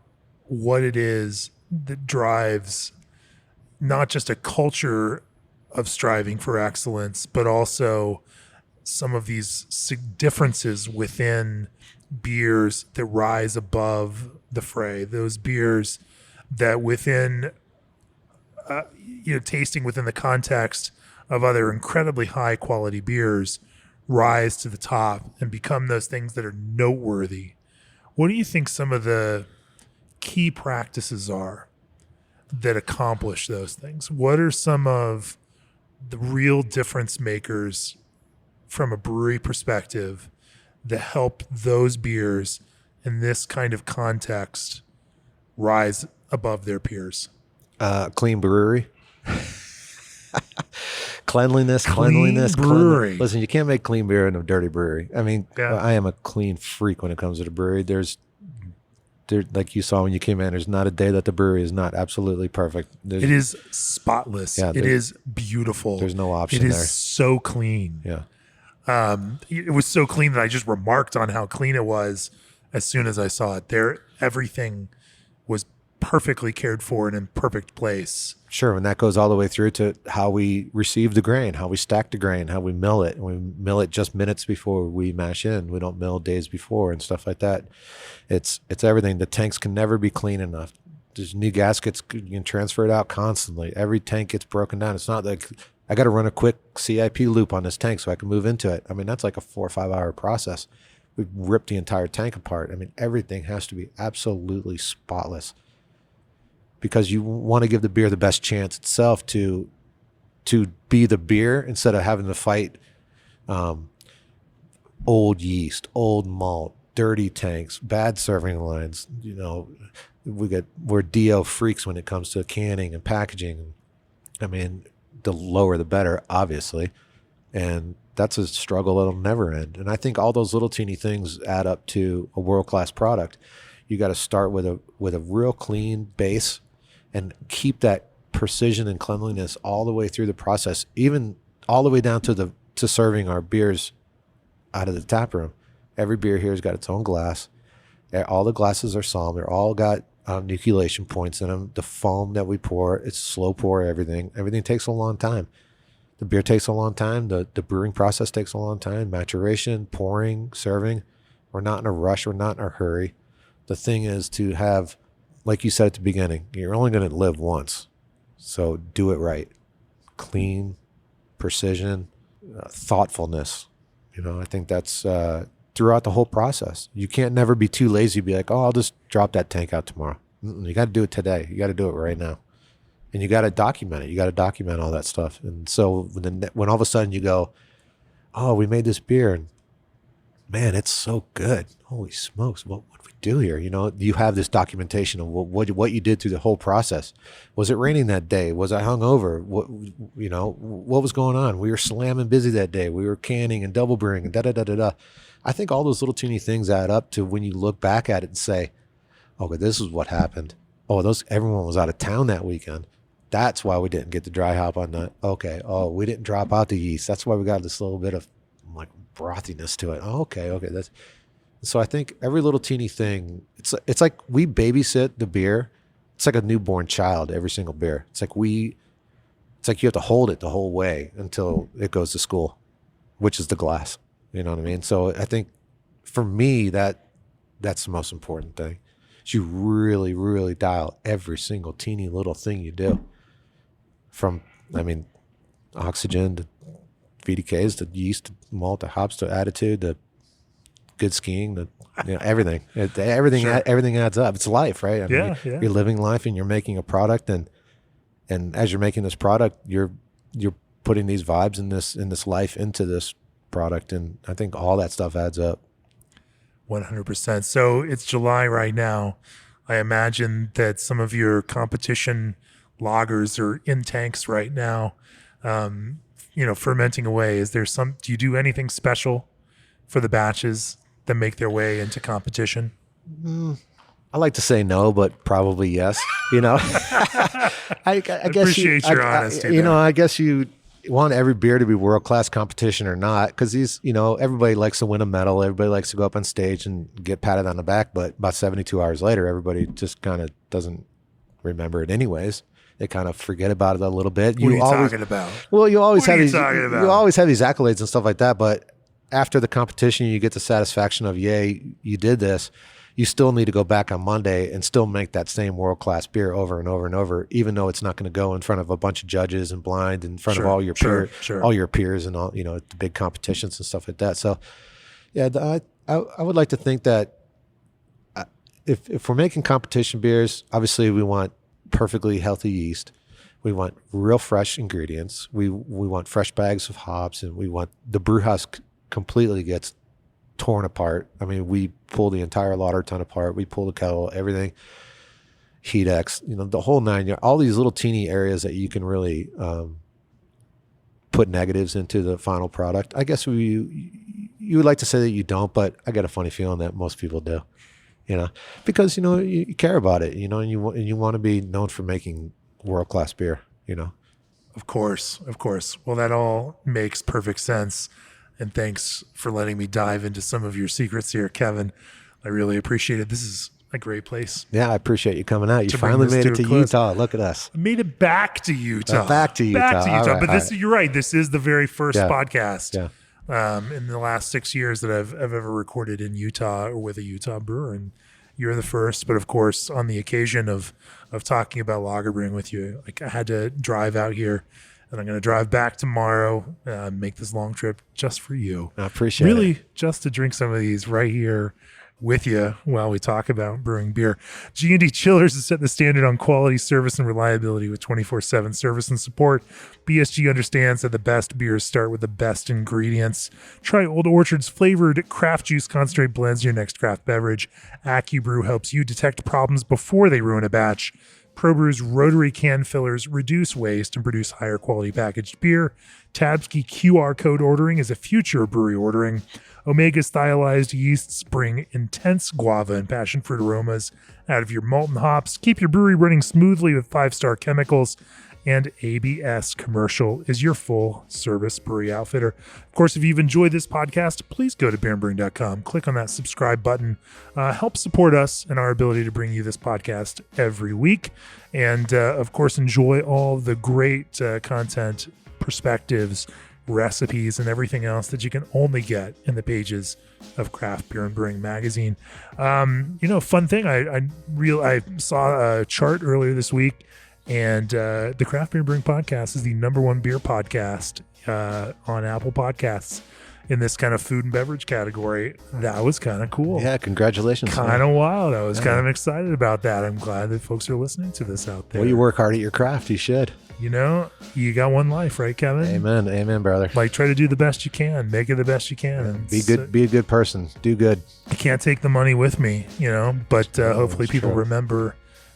what it is that drives not just a culture of striving for excellence, but also some of these differences within beers that rise above the fray, those beers that within, tasting within the context of other incredibly high quality beers rise to the top and become those things that are noteworthy. What do you think some of the key practices are that accomplish those things? What are some of the real difference makers from a brewery perspective that help those beers in this kind of context rise above their peers? Clean brewery. Cleanliness. Brewery. Listen, you can't make clean beer in a dirty brewery. I mean, Yeah. I am a clean freak when it comes to the brewery. There, like you saw when you came in, there's not a day that the brewery is not absolutely perfect. It is spotless. Yeah, it is beautiful. There's no option It is there. so clean. Yeah. It was so clean that I just remarked on how clean it was as soon as I saw it. Everything was perfectly cared for and in perfect place. Sure, and that goes all the way through to how we receive the grain, how we stack the grain, how we mill it. We mill it just minutes before we mash in. We don't mill days before and stuff like that. It's everything. The tanks can never be clean enough. There's new gaskets, you can transfer it out constantly. Every tank gets broken down. It's not like I got to run a quick CIP loop on this tank so I can move into it. I mean, that's like a 4 or 5 hour process. We ripped the entire tank apart. I mean, everything has to be absolutely spotless, because you want to give the beer the best chance itself to be the beer instead of having to fight old yeast, old malt, dirty tanks, bad serving lines. You know, we're DO freaks when it comes to canning and packaging. I mean, the lower the better, obviously, and that's a struggle that'll never end. And I think all those little teeny things add up to a world-class product. You got to start with a real clean base and keep that precision and cleanliness all the way through the process, even all the way down to serving our beers out of the tap room. Every beer here has got its own glass. All the glasses are solemn. They're all got nucleation points in them. The foam that we pour, it's slow pour everything. Everything takes a long time. The beer takes a long time. The brewing process takes a long time. Maturation, pouring, serving. We're not in a rush. We're not in a hurry. The thing is to have, like you said at the beginning, you're only going to live once. So do it right. Clean, precision, thoughtfulness. You know, I think that's throughout the whole process. You can't never be too lazy to be like, oh, I'll just drop that tank out tomorrow. You got to do it today. You got to do it right now. And you got to document it. You got to document all that stuff. And so when all of a sudden you go, oh, we made this beer and man, it's so good. Holy smokes. What did we do here? You know, you have this documentation of what you did through the whole process. Was it raining that day? Was I hungover? What was going on? We were slamming busy that day. We were canning and double brewing and da-da-da-da-da. I think all those little teeny things add up to when you look back at it and say, okay, this is what happened. Oh, everyone was out of town that weekend. That's why we didn't get the dry hop on that. Okay. Oh, we didn't drop out the yeast. That's why we got this little bit of like brothiness to it. Oh, okay. So I think every little teeny thing, it's like we babysit the beer. It's like a newborn child, every single beer. It's like you have to hold it the whole way until it goes to school, which is the glass. You know what I mean? So I think for me, that's the most important thing. Is you really, really dial every single teeny little thing you do. From, oxygen to VDKs to yeast to malt to hops to attitude to good skiing to everything. Everything Sure. Everything adds up. It's life, right? Yeah. You're living life and you're making a product, and as you're making this product, you're putting these vibes in this life into this product, and I think all that stuff adds up. 100%. So it's July right now. I imagine that some of your competition lagers are in tanks right now, fermenting away. Do you do anything special for the batches that make their way into competition? I like to say no, but probably yes. I guess appreciate your honesty. I guess you want every beer to be world-class competition or not, because everybody likes to win a medal, everybody likes to go up on stage and get patted on the back, but about 72 hours later, everybody just kind of doesn't remember it anyways. They kind of forget about it a little bit. What are you talking about? Well, you always have these accolades and stuff like that, but after the competition, you get the satisfaction of, yay, you did this. You still need to go back on Monday and still make that same world-class beer over and over and over, even though it's not going to go in front of a bunch of judges and blind in front of all your peers and all, the big competitions and stuff like that. So yeah, I would like to think that if we're making competition beers, obviously we want perfectly healthy yeast. We want real fresh ingredients. We want fresh bags of hops, and we want the brew house completely gets torn apart. I mean, we pull the entire lauter ton apart. We pull the kettle, everything, heat X, the whole nine, all these little teeny areas that you can really put negatives into the final product. I guess you would like to say that you don't, but I got a funny feeling that most people do, because, you care about it, and you want to be known for making world-class beer, Of course. Well, that all makes perfect sense. And thanks for letting me dive into some of your secrets here, Kevin. I really appreciate it. This is a great place. Yeah, I appreciate you coming out. You finally made it to Utah. Look at us. I made it back to Utah. Back to Utah. Right, but you're right. This is the very first podcast in the last 6 years that I've ever recorded in Utah or with a Utah brewer. And you're the first. But of course, on the occasion of talking about lager brewing with you, I had to drive out here. And I'm going to drive back tomorrow, make this long trip just for you. I appreciate it. Really, just to drink some of these right here with you while we talk about brewing beer. G&D Chillers has set the standard on quality, service, and reliability with 24/7 service and support. BSG understands that the best beers start with the best ingredients. Try Old Orchard's flavored craft juice concentrate blends in your next craft beverage. AccuBrew helps you detect problems before they ruin a batch. ProBrew's rotary can fillers reduce waste and produce higher quality packaged beer. Tabsky QR code ordering is a future of brewery ordering. Omega's stylized yeasts bring intense guava and passion fruit aromas out of your molten hops. Keep your brewery running smoothly with 5-star chemicals. And ABS Commercial is your full service brewery outfitter. Of course, if you've enjoyed this podcast, please go to beerandbrewing.com, click on that subscribe button, help support us and our ability to bring you this podcast every week. And of course, enjoy all the great content, perspectives, recipes, and everything else that you can only get in the pages of Craft Beer and Brewing magazine. Fun thing, I saw a chart earlier this week. And the Craft Beer Brewing podcast is the #1 beer podcast on Apple Podcasts in this kind of food and beverage category. That was kind of cool. Yeah, congratulations. Kind of wild. I was kind of excited about that. I'm glad that folks are listening to this out there. Well, you work hard at your craft. You should. You got one life, right, Kevin? Amen, brother. Try to do the best you can. Make it the best you can. And be good. Be a good person. Do good. I can't take the money with me, but hopefully people remember.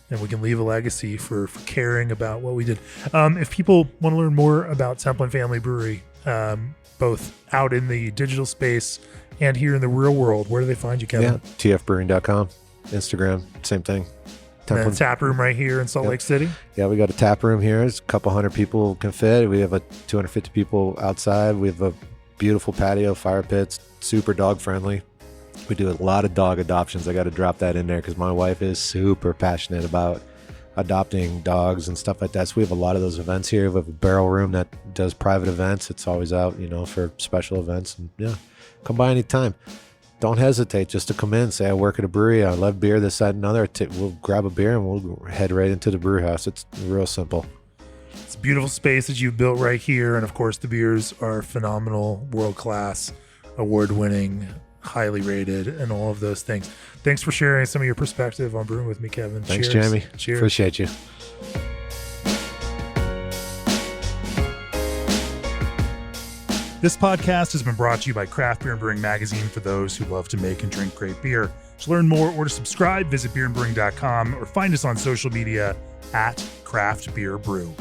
And we can leave a legacy for caring about what we did. If people want to learn more about Templin Family Brewery, both out in the digital space and here in the real world, where do they find you, Kevin? Yeah, tfbrewing.com, Instagram, same thing. And tap room right here in Salt Lake City? Yeah, we got a tap room here. It's a couple hundred people can fit. We have 250 people outside. We have a beautiful patio, fire pits, super dog friendly. We do a lot of dog adoptions. I got to drop that in there because my wife is super passionate about adopting dogs and stuff like that. So we have a lot of those events here. We have a barrel room that does private events. It's always out, for special events. And come by anytime. Don't hesitate just to come in. Say, I work at a brewery. I love beer, this, that, and another. We'll grab a beer and we'll head right into the brew house. It's real simple. It's a beautiful space that you've built right here. And of course, the beers are phenomenal, world-class, award-winning, highly rated, and all of those things. Thanks for sharing some of your perspective on brewing with me, Kevin. Thanks, Cheers. Jamie. Cheers. Appreciate you. This podcast has been brought to you by Craft Beer and Brewing magazine for those who love to make and drink great beer. To learn more or to subscribe, visit beerandbrewing.com or find us on social media at Craft Beer Brew.